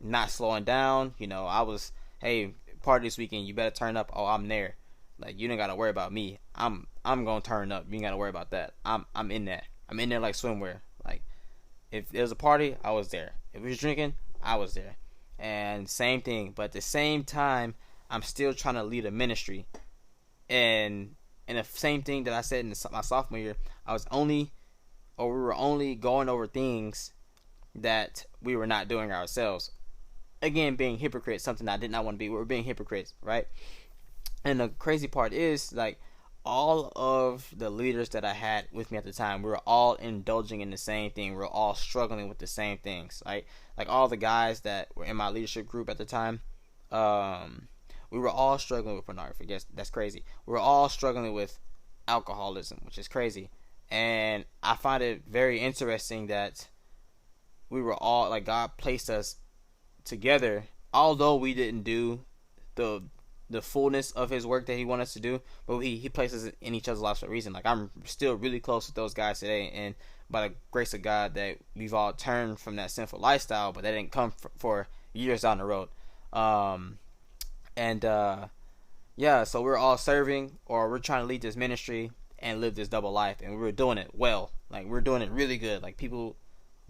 not slowing down. I was, hey, party this weekend, you better turn up. Oh, I'm there. Like, you don't gotta worry about me. I'm gonna turn up. You ain't gotta worry about that. I'm in there. I'm in there like swimwear. Like, if there was a party, I was there. If we was drinking, I was there. And same thing. But at the same time, I'm still trying to lead a ministry. And the same thing that I said in my sophomore year, we were only going over things that we were not doing ourselves. Again, being hypocrites, something I did not want to be. We were being hypocrites, right? And the crazy part is, like, all of the leaders that I had with me at the time, we were all indulging in the same thing. We were all struggling with the same things, right? Like, all the guys that were in my leadership group at the time, we were all struggling with pornography. Yes, that's crazy. We were all struggling with alcoholism, which is crazy. And I find it very interesting that we were all, like, God placed us together, although we didn't do the fullness of his work that he wanted us to do, but he places in each other's lives for a reason. Like, I'm still really close with those guys today, and by the grace of God that we've all turned from that sinful lifestyle, but that didn't come for years down the road. Yeah, so we're all serving, or we're trying to lead this ministry and live this double life, and we were doing it well. Like, we're doing it really good. Like, people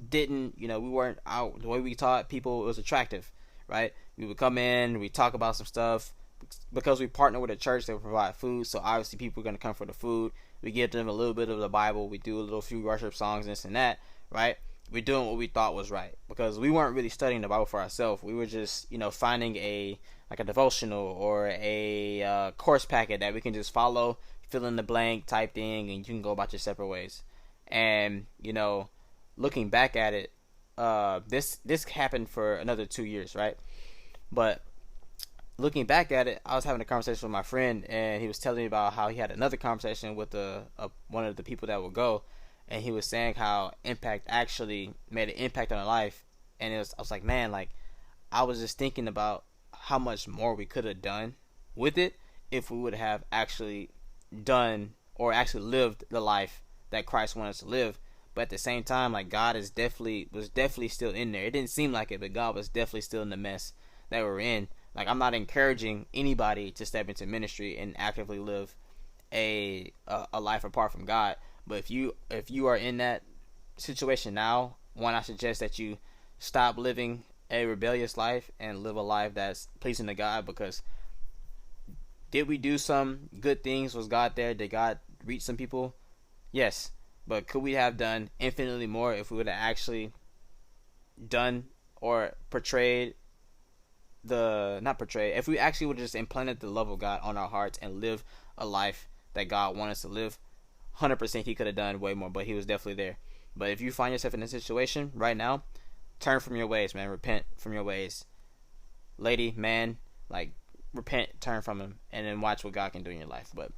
didn't, we weren't out. The way we taught people, it was attractive, right? We would come in, we talk about some stuff. Because we partner with a church that provide food, so obviously people are going to come for the food. We give them a little bit of the Bible. We do a few worship songs and this and that, right? We're doing what we thought was right, because we weren't really studying the Bible for ourselves. We were just, finding a devotional or a course packet that we can just follow, fill in the blank type thing, and you can go about your separate ways. And looking back at it, this happened for another 2 years, right? But looking back at it, I was having a conversation with my friend, and he was telling me about how he had another conversation with one of the people that would go, and he was saying how impact actually made an impact on her life. And I was like, man, like, I was just thinking about how much more we could have done with it if we would have actually done or actually lived the life that Christ wanted us to live. But at the same time, like, God was definitely still in there. It didn't seem like it, but God was definitely still in the mess that we're in. Like, I'm not encouraging anybody to step into ministry and actively live a life apart from God. But if you are in that situation now, I suggest that you stop living a rebellious life and live a life that's pleasing to God. Because did we do some good things? Was God there? Did God reach some people? Yes. But could we have done infinitely more if we would have actually done or if we actually would have just implanted the love of God on our hearts and live a life that God wanted us to live? 100% he could have done way more, but he was definitely there. But if you find yourself in a situation right now, turn from your ways, man. Repent from your ways. Lady, man, like, repent, turn from him, and then watch what God can do in your life. But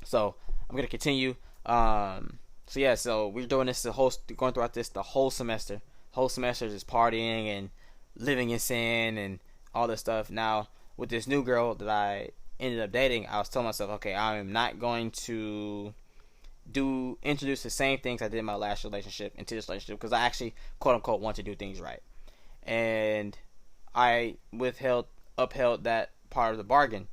so I'm gonna continue. So we're doing this going throughout this the whole semester. Whole semester just partying and living in sin and all this stuff. Now, with this new girl that I ended up dating, I was telling myself, okay, I am not going to introduce the same things I did in my last relationship into this relationship, because I actually, quote unquote, want to do things right. And I upheld that part of the bargain.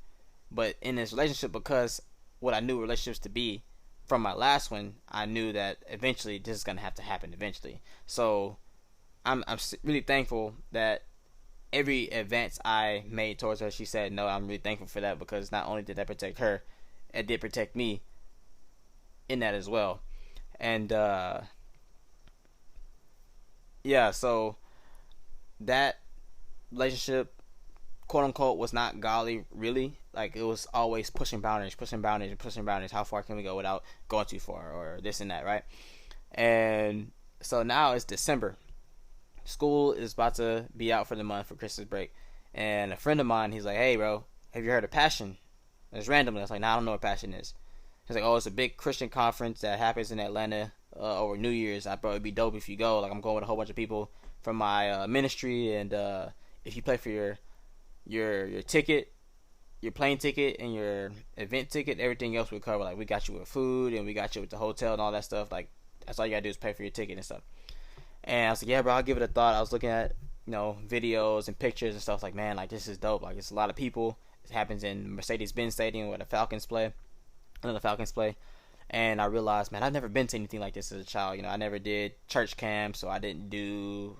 But in this relationship, because what I knew relationships to be from my last one, I knew that eventually this is going to have to happen eventually. So I'm really thankful that every advance I made towards her, she said no. I'm really thankful for that, because not only did that protect her, it did protect me in that as well. And so that relationship, quote unquote, was not godly, really. Like, it was always pushing boundaries. How far can we go without going too far, or this and that, right? And so now it's December. School is about to be out for the month for Christmas break, and a friend of mine, he's like, hey bro, have you heard of Passion? It's randomly. I was like, nah, I don't know what Passion is. He's like, oh, it's a big Christian conference that happens in Atlanta over New Year's. I thought it'd be dope if you go. Like, I'm going with a whole bunch of people from my ministry, and if you pay for your ticket, your plane ticket, and your event ticket, everything else we cover. Like, we got you with food, and we got you with the hotel and all that stuff. Like, that's all you gotta do is pay for your ticket and stuff. And I was like, yeah, bro, I'll give it a thought. I was looking at, videos and pictures and stuff. Like, man, like, this is dope. Like, it's a lot of people. It happens in Mercedes-Benz Stadium where the Falcons play. And I realized, man, I've never been to anything like this as a child. I never did church camp, so I didn't do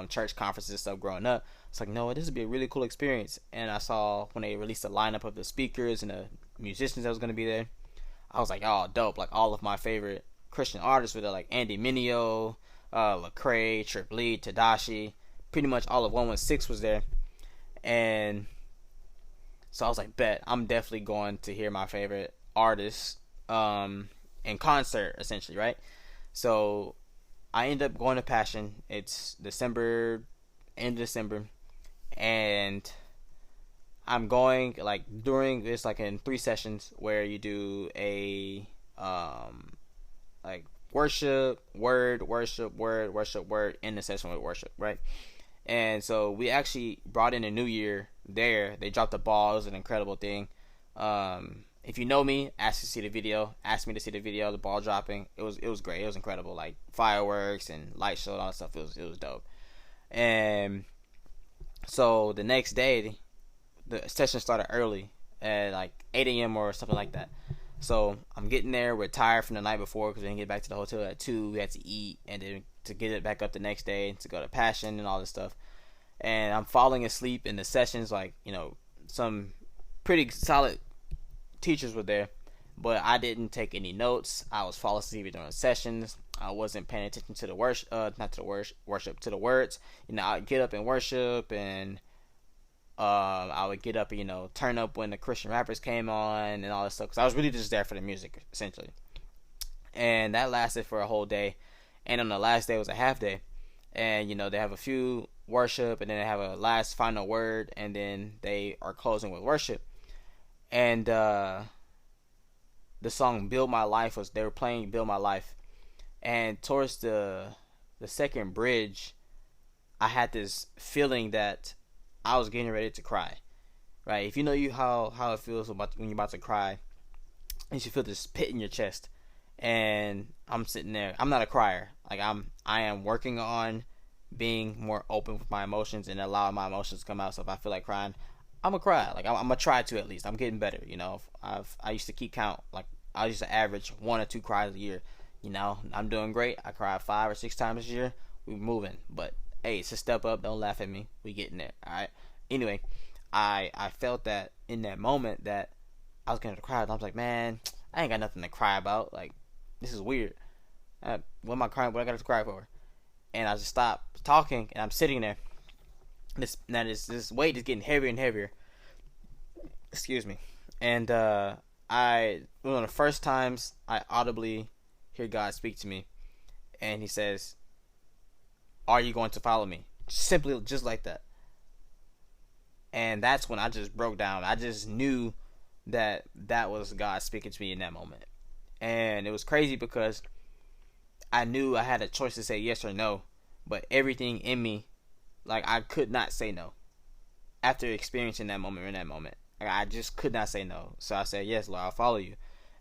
church conferences and stuff growing up. It's like, no, this would be a really cool experience. And I saw when they released the lineup of the speakers and the musicians that was going to be there, I was like, oh, dope. Like, all of my favorite Christian artists were there, like Andy Mineo, Lecrae, Trip Lee, Tadashi. Pretty much all of 116 was there. And so I was like, bet, I'm definitely going to hear my favorite artists in concert, essentially, right? So I ended up going to Passion. It's December, end of December, and I'm going like during this, like in 3 sessions where you do a like worship, word, worship, word, worship, word in the session with worship, right? And so we actually brought in a new year there. They dropped the ball. It was an incredible thing. If you know me, ask me to see the video, the ball dropping. It was great. It was incredible. Like fireworks and light show and all that stuff. It was dope. And so the next day, the session started early at like 8 a.m. or something like that. So I'm getting there. We're tired from the night before because we didn't get back to the hotel at 2. We had to eat and then to get it back up the next day to go to Passion and all this stuff. And I'm falling asleep in the sessions. Like, some pretty solid teachers were there, but I didn't take any notes. I was falling asleep during the sessions. I wasn't paying attention to the worship, to the words. I'd get up and worship, and I would get up and turn up when the Christian rappers came on and all this stuff, because I was really just there for the music, essentially. And that lasted for a whole day. And on the last day was a half day, and they have a few worship, and then they have a last final word, and then they are closing with worship. And the song "Build My Life" they were playing "Build My Life," and towards the second bridge, I had this feeling that I was getting ready to cry. Right? If you know how it feels when you're about to cry, you should feel this pit in your chest. And I'm sitting there. I'm not a crier. Like I am working on being more open with my emotions and allowing my emotions to come out. So if I feel like crying, I'm gonna cry. Like I'm gonna try to, at least. I'm getting better. I used to keep count. Like I used to average 1 or 2 cries a year. I'm doing great. I cry 5 or 6 times a year. We're moving. But hey, it's a step up. Don't laugh at me. We getting there. All right. Anyway, I felt that in that moment that I was gonna cry. And I was like, man, I ain't got nothing to cry about. Like, this is weird. What am I crying? What I got to cry for? And I just stopped talking, and I'm sitting there. This weight is getting heavier and heavier. Excuse me. And one of the first times I audibly hear God speak to me, and He says, "Are you going to follow me?" Simply, just like that. And that's when I just broke down. I just knew that was God speaking to me in that moment. And it was crazy because I knew I had a choice to say yes or no, but everything in me, like, I could not say no. After experiencing that moment, like, I just could not say no. So I said, yes, Lord, I'll follow you.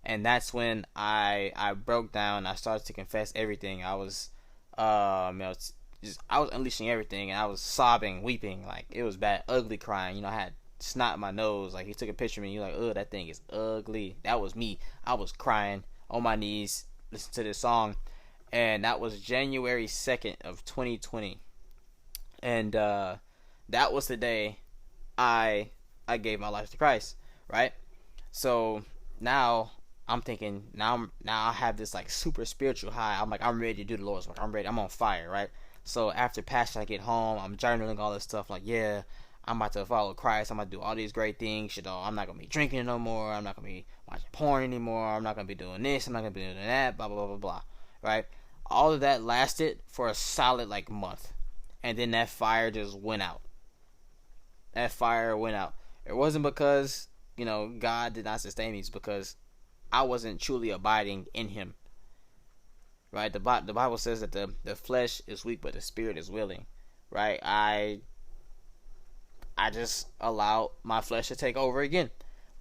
And that's when I broke down. I started to confess everything. I was I was unleashing everything, and I was sobbing, weeping. Like, it was bad, ugly crying. I had snot in my nose. Like, He took a picture of me. You're like, oh, that thing is ugly. That was me. I was crying on my knees, listen to this song. And that was January 2nd of 2020. And that was the day I gave my life to Christ, right? So now I'm thinking, now I have this like super spiritual high. I'm like, I'm ready to do the Lord's work. I'm ready. I'm on fire, right? So after Passion, I get home. I'm journaling all this stuff. Like, yeah, I'm about to follow Christ. I'm about to do all these great things. I'm not going to be drinking no more. I'm not going to be watching porn anymore. I'm not going to be doing this. I'm not going to be doing that. Blah, blah, blah, blah, blah. Right? All of that lasted for a solid, like, month. And then that fire just went out. That fire went out. It wasn't because, God did not sustain me. It's because I wasn't truly abiding in Him. Right? The Bible says that the flesh is weak, but the spirit is willing. Right? I just allowed my flesh to take over again,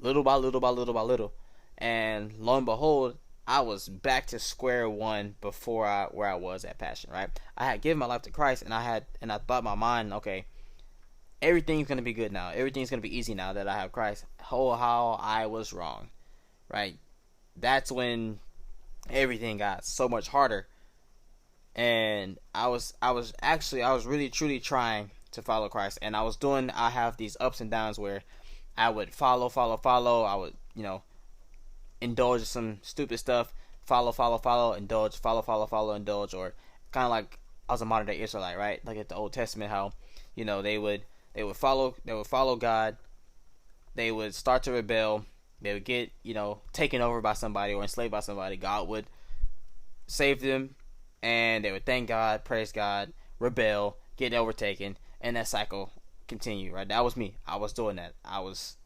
little by little by little by little, and lo and behold, I was back to square one before where I was at Passion. Right, I had given my life to Christ, and I thought in my mind, okay, everything's gonna be good now. Everything's gonna be easy now that I have Christ. Oh, how I was wrong. Right, that's when everything got so much harder. And I was really truly trying to follow Christ, and I have these ups and downs where I would follow. I would, indulge in some stupid stuff, follow, indulge, follow, indulge, or kind of like I was a modern day Israelite, right? Like at the Old Testament, how they would follow God, they would start to rebel, they would get taken over by somebody or enslaved by somebody. God would save them, and they would thank God, praise God, rebel, get overtaken, and that cycle continue. Right? That was me. I was doing that. I was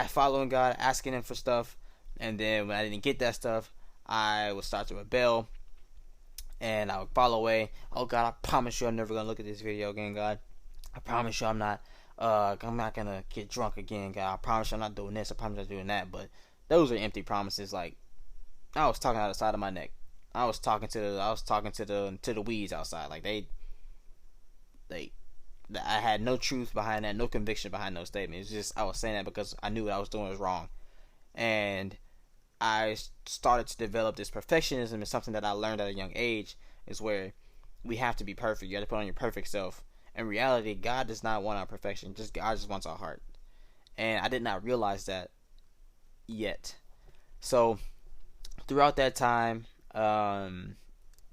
following God, asking Him for stuff, and then when I didn't get that stuff, I would start to rebel, and I would fall away. Oh God, I promise you, I'm never gonna look at this video again, God. I promise you, I'm not gonna get drunk again, God. I promise you, I'm not doing this. I promise you, I'm not doing that. But those are empty promises. Like, I was talking out the side of my neck. I was talking to the weeds outside. Like I had no truth behind that, no conviction behind those statements. It's just I was saying that because I knew what I was doing was wrong, and I started to develop this perfectionism. Is something that I learned at a young age. Is where we have to be perfect. You have to put on your perfect self. In reality, God does not want our perfection. God just wants our heart, and I did not realize that yet. So throughout that time,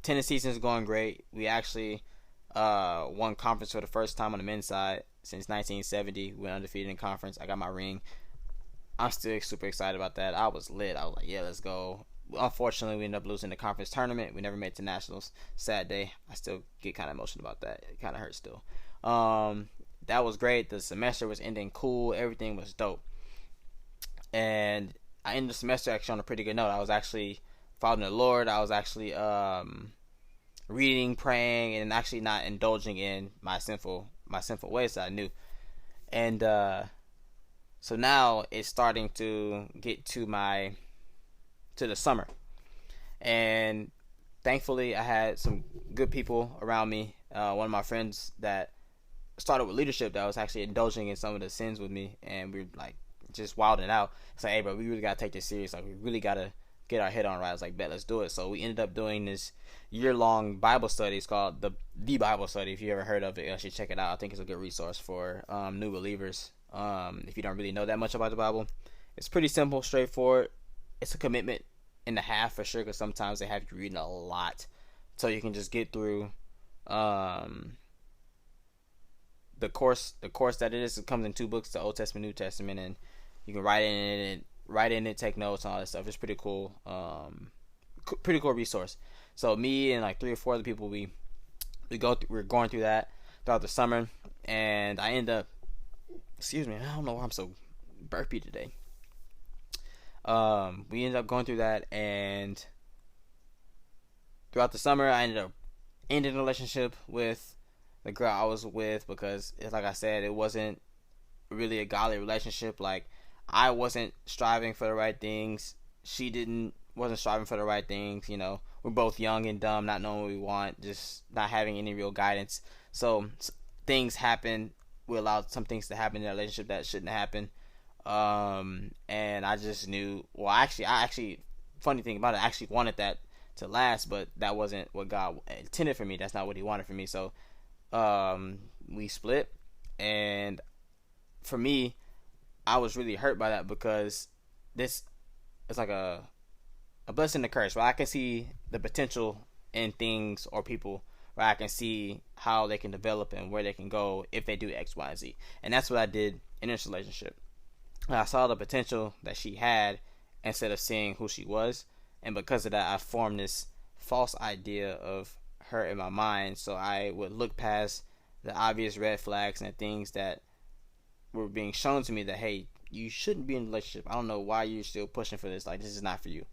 tennis season is going great. We actually won conference for the first time on the men's side since 1970. We went undefeated in conference. I got my ring. I'm still super excited about that. I was lit. I was like, yeah, let's go. Unfortunately, we ended up losing the conference tournament. We never made it to nationals. Sad day. I still get kind of emotional about that. It kind of hurts still. That was great. The semester was ending cool. Everything was dope. And I ended the semester actually on a pretty good note. I was actually following the Lord. I was actually reading, praying, and actually not indulging in my sinful ways that I knew. And so now it's starting to get to the summer, and thankfully I had some good people around me. One of my friends that started with leadership that was actually indulging in some of the sins with me, and we were like just wilding out. It's like, hey bro, we really gotta take this serious. Like, we really gotta get our head on right. I was like, bet, let's do it. So we ended up doing this year-long Bible study. It's called the Bible Study. If you ever heard of it, you should check it out. I think it's a good resource for new believers. If you don't really know that much about the Bible, it's pretty simple, straightforward. It's a commitment and a half for sure, because sometimes they have you reading a lot, so you can just get through the course that it is. It comes in 2 books, the Old Testament, New Testament, and you can write in it, take notes and all that stuff. It's pretty cool. Pretty cool resource. So me and like 3 or 4 other people, we're going through that throughout the summer, and I end up, excuse me, I don't know why I'm so burpy today. We ended up going through that, and throughout the summer I ended up ending a relationship with the girl I was with, because like I said, it wasn't really a godly relationship. Like, I wasn't striving for the right things. She wasn't striving for the right things. We're both young and dumb, not knowing what we want, just not having any real guidance. So things happen. We allowed some things to happen in a relationship that shouldn't happen. And I just knew, I actually, funny thing about it, I actually wanted that to last, but that wasn't what God intended for me. That's not what He wanted for me. So, we split, and for me, I was really hurt by that, because this is like a blessing and a curse, where I can see the potential in things or people, where I can see how they can develop and where they can go if they do X, Y, and Z. And that's what I did in this relationship. I saw the potential that she had instead of seeing who she was, and because of that, I formed this false idea of her in my mind. So I would look past the obvious red flags and things that were being shown to me, that, hey, you shouldn't be in a relationship. I don't know why you're still pushing for this. Like, this is not for you.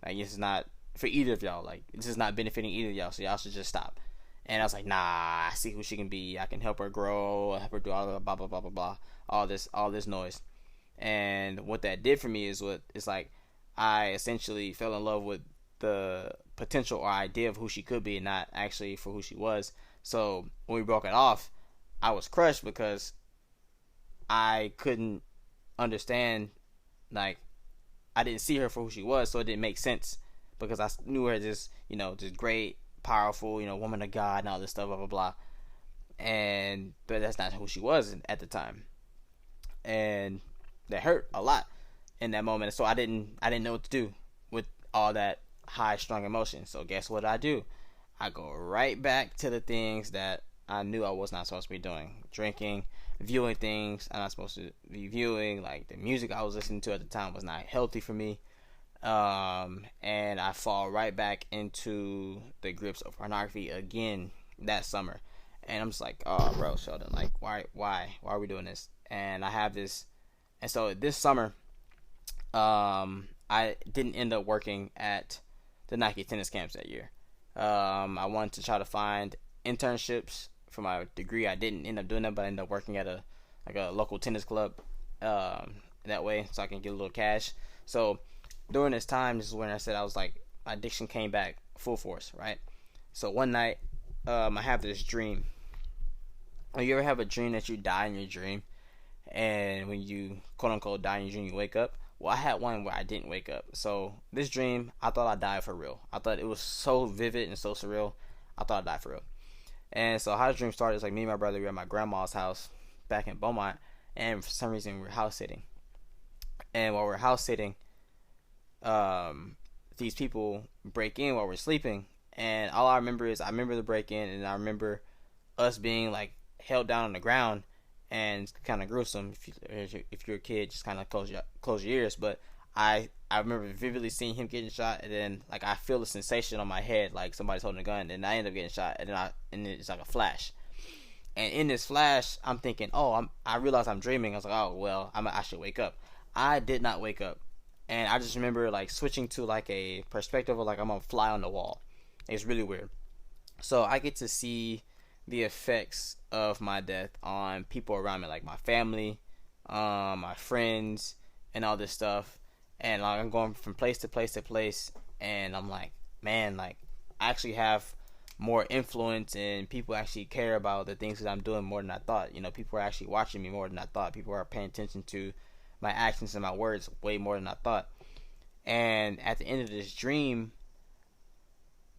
Like, this is not for either of y'all. Like, this is not benefiting either of y'all, so y'all should just stop. And I was like, nah, I see who she can be. I can help her grow, help her do all the blah, blah, blah, blah, blah, all this noise. And what that did for me is it's like, I essentially fell in love with the potential or idea of who she could be, and not actually for who she was. So when we broke it off, I was crushed, because I couldn't understand, like, I didn't see her for who she was, so it didn't make sense because I knew her just, just great, powerful, woman of God and all this stuff, blah blah blah. But that's not who she was at the time, and that hurt a lot in that moment. So I didn't know what to do with all that high strong emotion. So guess what I do? I go right back to the things that I knew I was not supposed to be doing: drinking, viewing things I'm not supposed to be viewing. Like, the music I was listening to at the time was not healthy for me. And I fall right back into the grips of pornography again that summer. And I'm just like, oh, bro, Sheldon, like, why are we doing this? And I have this, and so this summer, I didn't end up working at the Nike tennis camps that year. I wanted to try to find internships for my degree. I didn't end up doing that, but I ended up working at a local tennis club, that way, so I can get a little cash. So during this time, this is when I said I was like, my addiction came back full force, right? So one night, I have this dream. You ever have a dream that you die in your dream, and when you quote unquote die in your dream, you wake up? Well, I had one where I didn't wake up. So this dream, I thought I died for real. I thought it was so vivid and so surreal. I thought I died for real. And so how the dream started is like, me and my brother were at my grandma's house back in Beaumont, and for some reason we were house sitting. And while we're house sitting, these people break in while we're sleeping, and all I remember is I remember the break in, and I remember us being like held down on the ground, and it's kind of gruesome. If you're a kid, just kind of close your ears. But I remember vividly seeing him getting shot, and then like I feel the sensation on my head like somebody's holding a gun, and I end up getting shot, and then it's like a flash. And in this flash, I'm thinking, I realize I'm dreaming. I was like, oh well, I should wake up. I did not wake up, and I just remember like switching to like a perspective of like I'm a fly on the wall. It's really weird. So I get to see the effects of my death on people around me, like my family, my friends, and all this stuff. And like, I'm going from place to place to place, and I'm like, man, like I actually have more influence, and people actually care about the things that I'm doing more than I thought. People are actually watching me more than I thought. People are paying attention to my actions and my words way more than I thought. And at the end of this dream,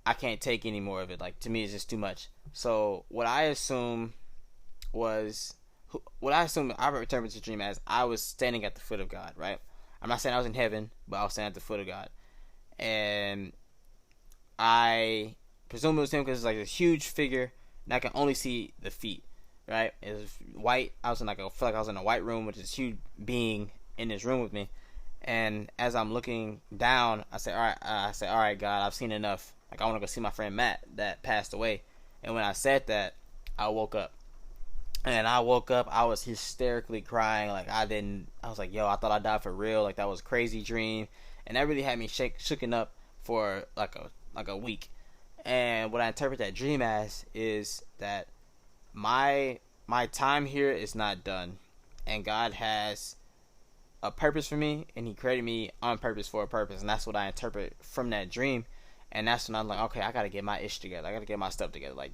I can't take any more of it. Like, to me, it's just too much. So I interpreted the dream as I was standing at the foot of God, right? I'm not saying I was in heaven, but I was standing at the foot of God. And I presume it was him because it's like a huge figure, and I can only see the feet, right? It was white. I feel like I was in a white room with this huge being in this room with me. And as I'm looking down, I say, all right, God, I've seen enough. Like, I want to go see my friend Matt that passed away. And when I said that, I woke up. And I woke up, I was hysterically crying. Like, I was like, yo, I thought I died for real. Like, that was a crazy dream. And that really had me shooken up for like a week. And what I interpret that dream as is that my time here is not done. And God has a purpose for me, and he created me on purpose for a purpose. And that's what I interpret from that dream. And that's when I'm like, okay, I gotta get my ish together. I gotta get my stuff together. Like,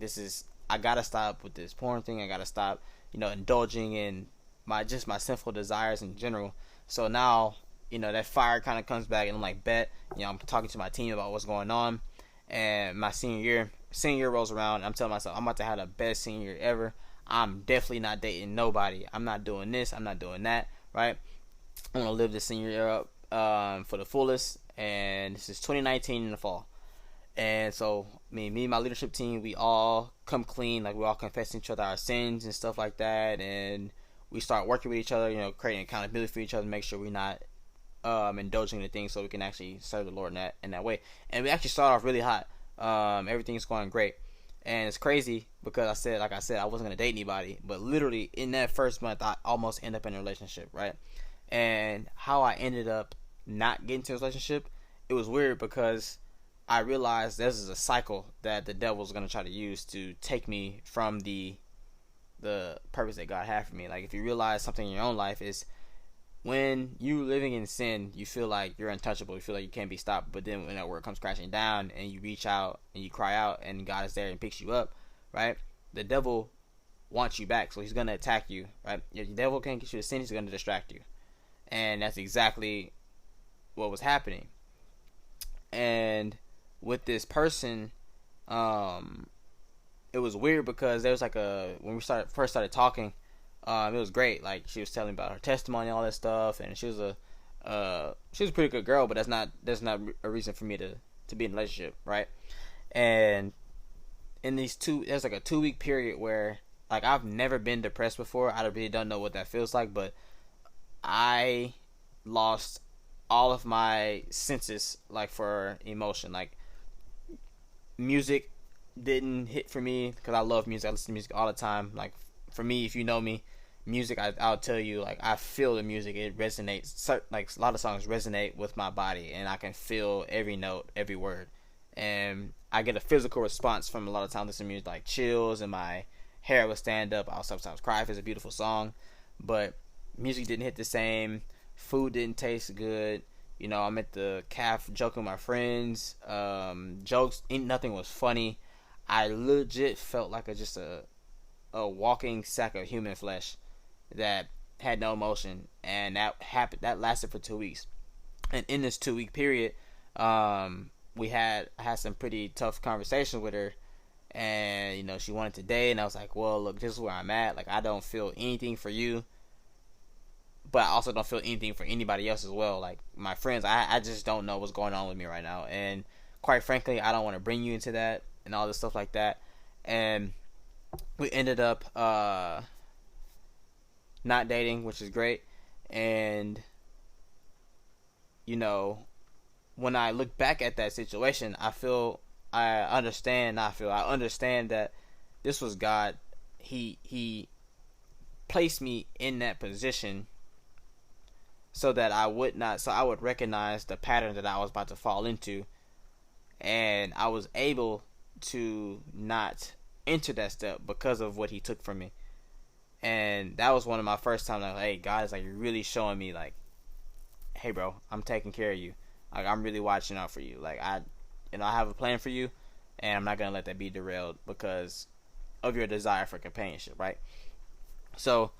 I gotta stop with this porn thing. I gotta stop, indulging in my sinful desires in general. So now, that fire kind of comes back, and I'm like, bet. I'm talking to my team about what's going on. And my senior year rolls around, and I'm telling myself, I'm about to have the best senior year ever. I'm definitely not dating nobody. I'm not doing this. I'm not doing that. Right? I'm gonna live this senior year up for the fullest. And this is 2019 in the fall. And so, me and my leadership team, we all come clean. Like, we all confess to each other our sins and stuff like that. And we start working with each other, creating accountability for each other to make sure we're not indulging in things, so we can actually serve the Lord in that way. And we actually start off really hot. Everything's going great. And it's crazy because I said I wasn't going to date anybody. But literally, in that first month, I almost ended up in a relationship, right? And how I ended up not getting to a relationship, it was weird because I realized this is a cycle that the devil's going to try to use to take me from the purpose that God had for me. Like, if you realize something in your own life is when you living in sin, you feel like you're untouchable. You feel like you can't be stopped. But then when that word comes crashing down and you reach out and you cry out and God is there and picks you up, right? The devil wants you back, so he's going to attack you, right? If the devil can't get you to sin, he's going to distract you. And that's exactly what was happening. And with this person, it was weird because there was like when we first started talking, it was great. Like, she was telling me about her testimony and all that stuff, and she was a pretty good girl, but that's not a reason for me to be in a relationship, right? And in there's like a 2-week period where, like, I've never been depressed before. I really don't know what that feels like, but I lost all of my senses, like, for emotion. Like, music didn't hit for me because I love music. I listen to music all the time. Like, for me, if you know me, music, I'll tell you, like, I feel the music. It resonates. Like, a lot of songs resonate with my body, and I can feel every note, every word, and I get a physical response from a lot of times listening to music, like chills, and my hair will stand up. I'll sometimes cry if it's a beautiful song, but music didn't hit the same. Food didn't taste good. You know, I'm at the calf joking with my friends. Jokes, nothing was funny. I legit felt like just a walking sack of human flesh that had no emotion, and that lasted for 2 weeks. And in this 2-week period, I had some pretty tough conversations with her, and, you know, she wanted to date, and I was like, well, look, this is where I'm at. Like, I don't feel anything for you, but I also don't feel anything for anybody else as well. Like, my friends, I just don't know what's going on with me right now, and quite frankly, I don't want to bring you into that and all this stuff like that. And we ended up not dating, which is great. And, you know, when I look back at that situation, I understand that this was God. He placed me in that position so that I would recognize the pattern that I was about to fall into, and I was able to not enter that step because of what he took from me. And that was one of my first times, like, hey, God is, like, really showing me, like, hey, bro, I'm taking care of you. Like, I'm really watching out for you. Like, I have a plan for you, and I'm not gonna let that be derailed because of your desire for companionship, right? So,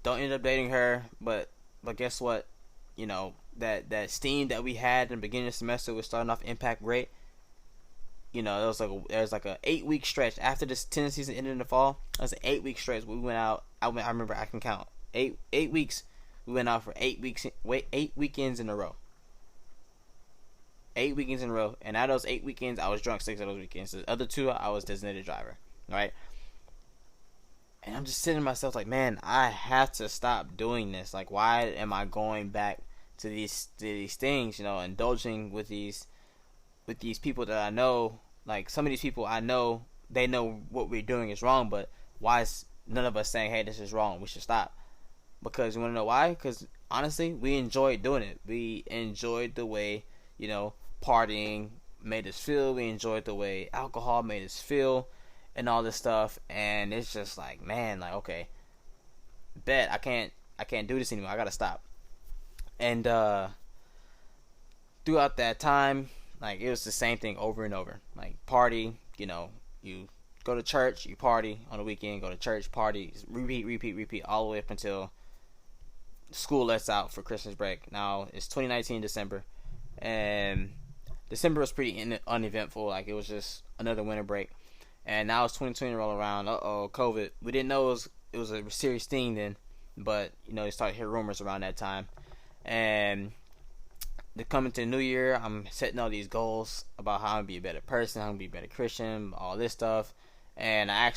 don't end up dating her, but guess what? You know, that steam that we had in the beginning of the semester was starting off Impact great. You know, there was like a 8-week stretch after this tennis season ended in the fall. It was an 8-week stretch. We went out. I remember, I can count 8 weeks. We went out for 8 weekends in a row. 8 weekends in a row, and out of those 8 weekends, I was drunk 6 of those weekends. The other 2, I was designated driver, right? And I'm just sitting to myself like, man, I have to stop doing this. Like, why am I going back to these things? You know, indulging with these people that I know. Like, some of these people I know, they know what we're doing is wrong, but why is none of us saying, hey, this is wrong, we should stop? Because you want to know why? Because honestly, we enjoyed doing it. We enjoyed the way, you know, partying made us feel. We enjoyed the way alcohol made us feel and all this stuff. And it's just like, man, like, okay, bet I can't do this anymore. I gotta stop. And throughout that time, like, it was the same thing over and over. Like, party, you know, you go to church, you party on the weekend, go to church, party, repeat all the way up until school lets out for Christmas break. Now, it's 2019 December, and December was pretty uneventful. Like, it was just another winter break. And now it's 2020 roll around. COVID. We didn't know it was a serious thing then, but, you know, you started hearing rumors around that time. And coming to the new year, I'm setting all these goals about how I'm gonna be a better person, how I'm gonna be a better Christian, all this stuff. And I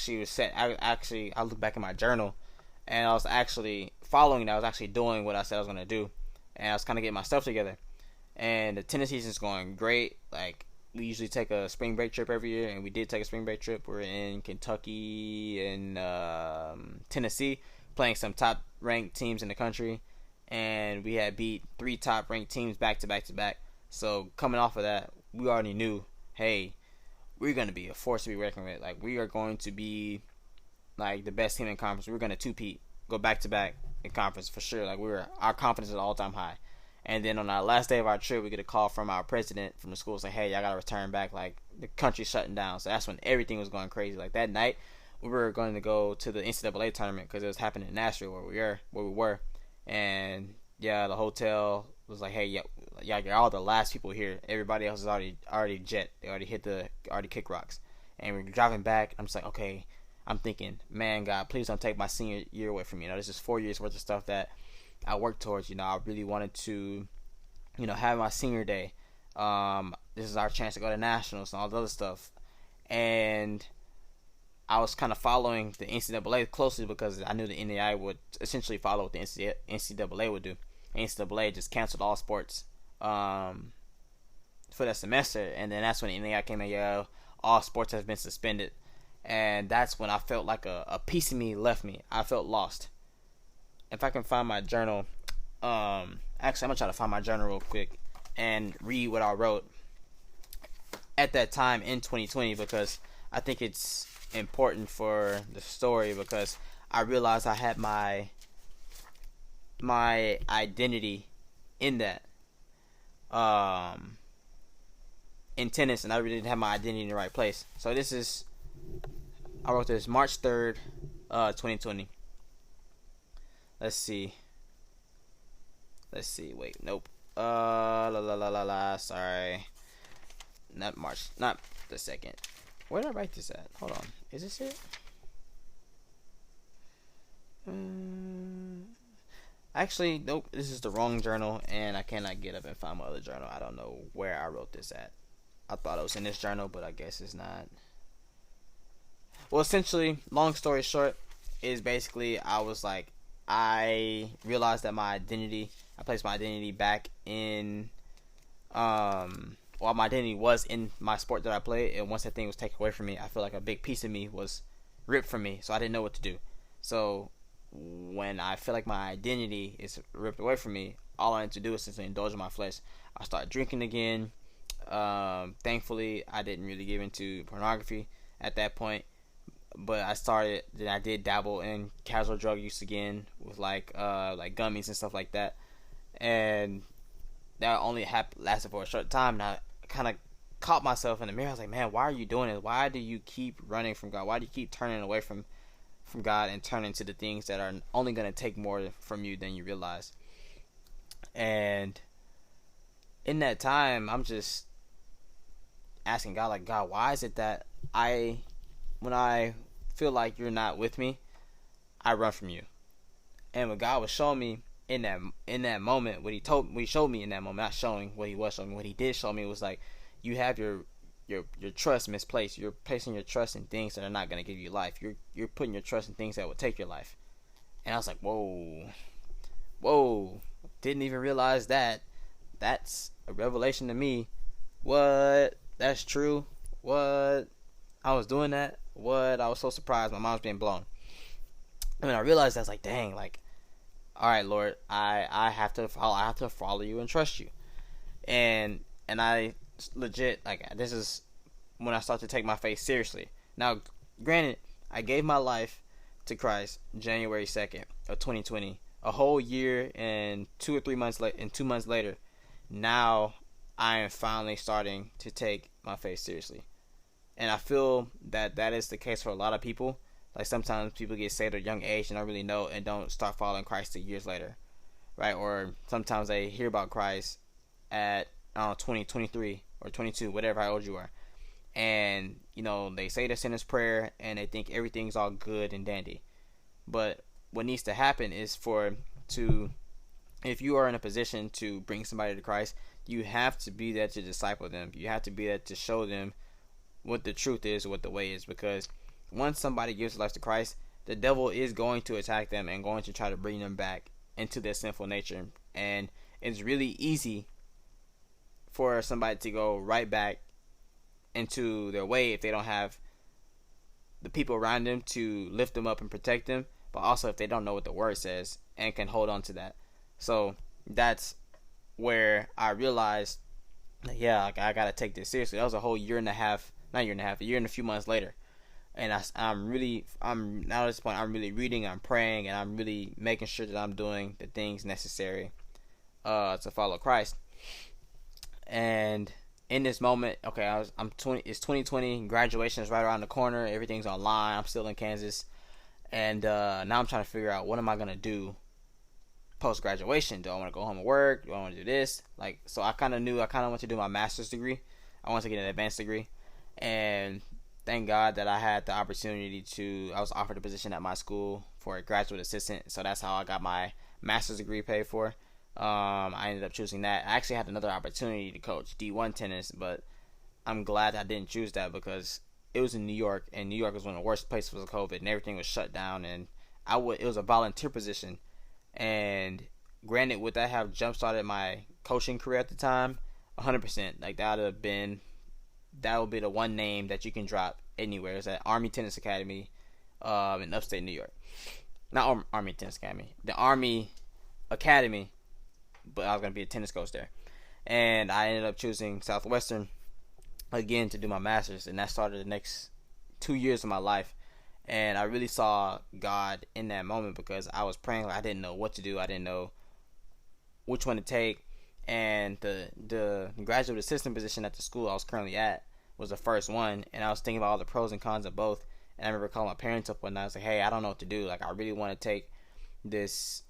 look back in my journal, and I was actually following that. I was actually doing what I said I was gonna do, and I was kind of getting my stuff together. And the tennis season's going great. Like, we usually take a spring break trip every year, and we did take a spring break trip. We're in Kentucky and Tennessee, playing some top ranked teams in the country. And we had beat 3 top ranked teams back to back to back. So coming off of that, we already knew, hey, we're going to be a force to be reckoned with. Like, we are going to be like the best team in conference. We're going to two-peat, go back to back in conference for sure. Like, our confidence is all time high. And then on our last day of our trip, we get a call from our president from the school saying, hey, y'all got to return back. Like, the country's shutting down. So that's when everything was going crazy. Like, that night, we were going to go to the NCAA tournament because it was happening in Nashville where we were. And yeah, the hotel was like, hey, yeah, yeah, you're all the last people here. Everybody else is already jet. They already kick rocks. And we're driving back. I'm just like, okay. I'm thinking, man, God, please don't take my senior year away from me. This is 4 years worth of stuff that I worked towards. I really wanted to, have my senior day. This is our chance to go to nationals and all the other stuff. And I was kind of following the NCAA closely because I knew the NAI would essentially follow what the NCAA would do. NCAA just canceled all sports for that semester, and then that's when the NAI came in. All sports have been suspended, and that's when I felt like a piece of me left me. I felt lost. If I can find my journal, actually I'm gonna try to find my journal real quick and read what I wrote at that time in 2020, because I think it's important for the story, because I realized I had my identity in that in tennis, and I really didn't have my identity in the right place. So I wrote this March 3rd 2020. Let's see, wait, nope, sorry, not March, not the 2nd. Where did I write this at? Hold on. Is this it? Actually, nope. This is the wrong journal, and I cannot get up and find my other journal. I don't know where I wrote this at. I thought it was in this journal, but I guess it's not. Well, essentially, long story short, is basically I realized that I placed my identity back in, my identity was in my sport that I played, and once that thing was taken away from me, I feel like a big piece of me was ripped from me, so I didn't know what to do. So when I feel like my identity is ripped away from me, all I need to do is simply indulge in my flesh. I started drinking again. Thankfully, I didn't really get into pornography at that point, but I did dabble in casual drug use again with like gummies and stuff like that, and that only lasted for a short time. And I kind of caught myself in the mirror. I was like, man, why are you doing this? Why do you keep running from God? Why do you keep turning away from God and turning to the things that are only going to take more from you than you realize? And in that time, I'm just asking God, like, God, why is it that when I feel like you're not with me, I run from you? And what God was showing me in that moment, what he showed me in that moment, not showing what he was showing me, what he did show me was like, you have your trust misplaced. You're placing your trust in things that are not going to give you life. You're putting your trust in things that will take your life. And I was like, whoa, didn't even realize that. That's a revelation to me. What? That's true? What? I was doing that? What? I was so surprised. My mind was being blown. And when I realized that, I was like, dang, like, all right, Lord, I have to follow you and trust you. And I legit, like, this is when I start to take my faith seriously. Now, granted, I gave my life to Christ January 2nd of 2020. A whole year and 2 months later, now I am finally starting to take my faith seriously. And I feel that is the case for a lot of people. Like, sometimes people get saved at a young age and don't really know and don't start following Christ till years later, right? Or sometimes they hear about Christ at 20, 23, or 22, whatever how old you are, and they say the sinner's prayer and they think everything's all good and dandy. But what needs to happen is if you are in a position to bring somebody to Christ, you have to be there to disciple them. You have to be there to show them what the truth is, what the way is, because once somebody gives their life to Christ, the devil is going to attack them and going to try to bring them back into their sinful nature. And it's really easy for somebody to go right back into their way if they don't have the people around them to lift them up and protect them, but also if they don't know what the word says and can hold on to that. So that's where I realized, I gotta take this seriously. That was a year and a few months later. And I'm now at this point, I'm really reading, I'm praying, and I'm really making sure that I'm doing the things necessary to follow Christ. And in this moment, I'm 20. It's 2020. Graduation is right around the corner. Everything's online. I'm still in Kansas, and now I'm trying to figure out what am I gonna do post graduation. Do I want to go home and work? Do I want to do this? Like, so I kind of knew I kind of wanted to do my master's degree. I wanted to get an advanced degree, and thank God that I had the opportunity to. I was offered a position at my school for a graduate assistant, so that's how I got my master's degree paid for. I ended up choosing that. I actually had another opportunity to coach D1 tennis, but I'm glad I didn't choose that because it was in New York, and New York was one of the worst places for COVID, and everything was shut down. And it was a volunteer position, and granted, would that have jump started my coaching career at the time? 100%. Like that would be the one name that you can drop anywhere. It's at Army Tennis Academy, in upstate New York. Not Army Tennis Academy, the Army Academy, but I was gonna be a tennis coach there, and I ended up choosing Southwestern again to do my master's, and that started the next 2 years of my life. And I really saw God in that moment because I was praying. Like I didn't know what to do. I didn't know which one to take. And the graduate assistant position at the school I was currently at was the first one. And I was thinking about all the pros and cons of both. And I remember calling my parents up one night. I was like, hey, I don't know what to do. Like I really want to take this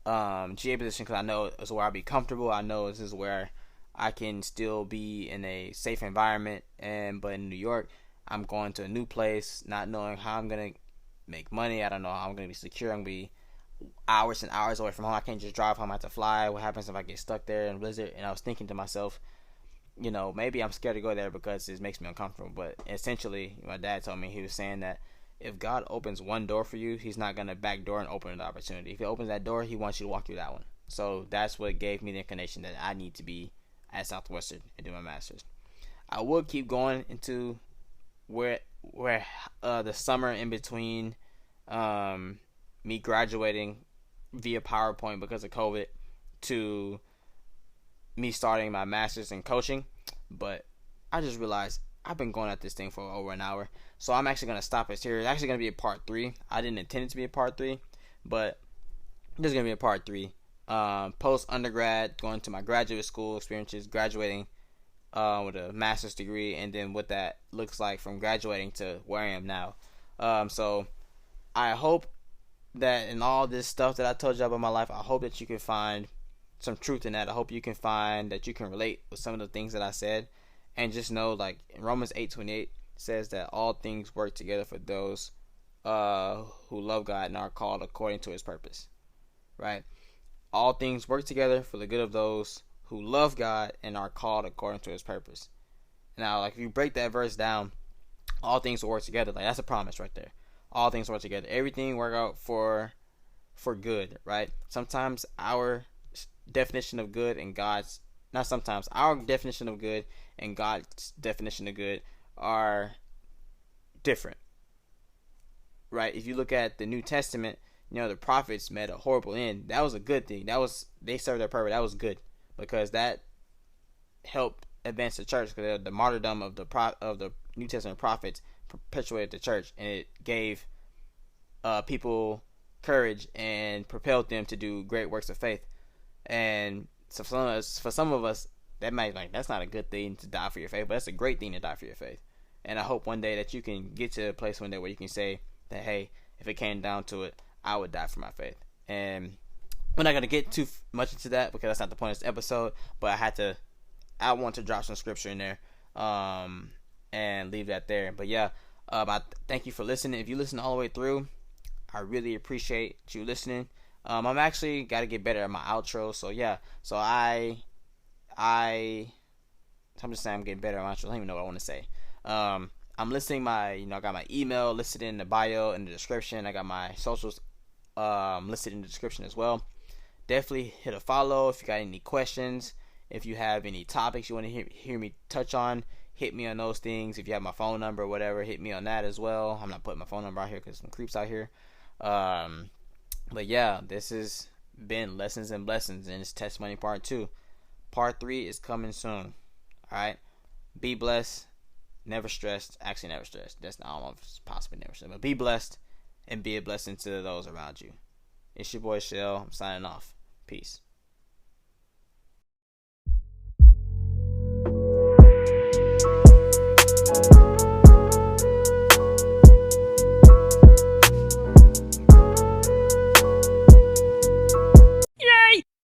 GA position because I know it's where I'll be comfortable. I know this is where I can still be in a safe environment. But in New York, I'm going to a new place, not knowing how I'm going to make money. I don't know how I'm going to be secure. I'm going to be hours and hours away from home. I can't just drive home. I have to fly. What happens if I get stuck there in a blizzard? And I was thinking to myself, maybe I'm scared to go there because it makes me uncomfortable. But essentially, my dad told me, he was saying that if God opens one door for you, he's not going to backdoor and open the opportunity. If he opens that door, he wants you to walk through that one. So that's what gave me the inclination that I need to be at Southwestern and do my master's. I would keep going into where the summer in between me graduating via PowerPoint because of COVID to me starting my master's in coaching, but I just realized I've been going at this thing for over an hour, so I'm actually going to stop it here. It's actually going to be a part 3. I didn't intend it to be a part 3, but this is going to be a part 3. Post undergrad, going to my graduate school experiences, graduating with a master's degree, and then what that looks like from graduating to where I am now. So I hope that in all this stuff that I told you about my life, I hope that you can find some truth in that. I hope you can find that you can relate with some of the things that I said, and just know, like in Romans 8:28 says that all things work together for those who love God and are called according to his purpose. Right? All things work together for the good of those who love God and are called according to his purpose. Now, like if you break that verse down, all things will work together. Like that's a promise right there. All things work together. Everything work out for good, right? Sometimes our definition of good and God's, not sometimes, our definition of good and God's definition of good are different, right? If you look at the New Testament, the prophets met a horrible end. That was a good thing. They served their purpose. That was good because that helped advance the church. Because the martyrdom of the New Testament prophets perpetuated the church, and it gave people courage and propelled them to do great works of faith. And so for some of us, that might that's not a good thing to die for your faith, but that's a great thing to die for your faith. And I hope one day that you can get to a place one day where you can say that, hey, if it came down to it, I would die for my faith. And we're not going to get too much into that because that's not the point of this episode, but I want to drop some scripture in there and leave that there. But yeah, I thank you for listening. If you listen all the way through, I really appreciate you listening. I'm actually got to get better at my outro. So yeah, so I'm just saying I'm getting better at my outro. I don't even know what I want to say. I'm listing I got my email listed in the bio, in the description. I got my socials listed in the description as well. Definitely hit a follow if you got any questions. If you have any topics you want to hear me touch on, hit me on those things. If you have my phone number or whatever, hit me on that as well. I'm not putting my phone number out here because some creeps out here. But yeah, this has been Lessons and Blessings, and it's Testimony Part 2. Part 3 is coming soon. Alright? Be blessed. Never stressed. Actually, never stressed. That's not almost possibly never stressed. But be blessed and be a blessing to those around you. It's your boy Shell. I'm signing off. Peace.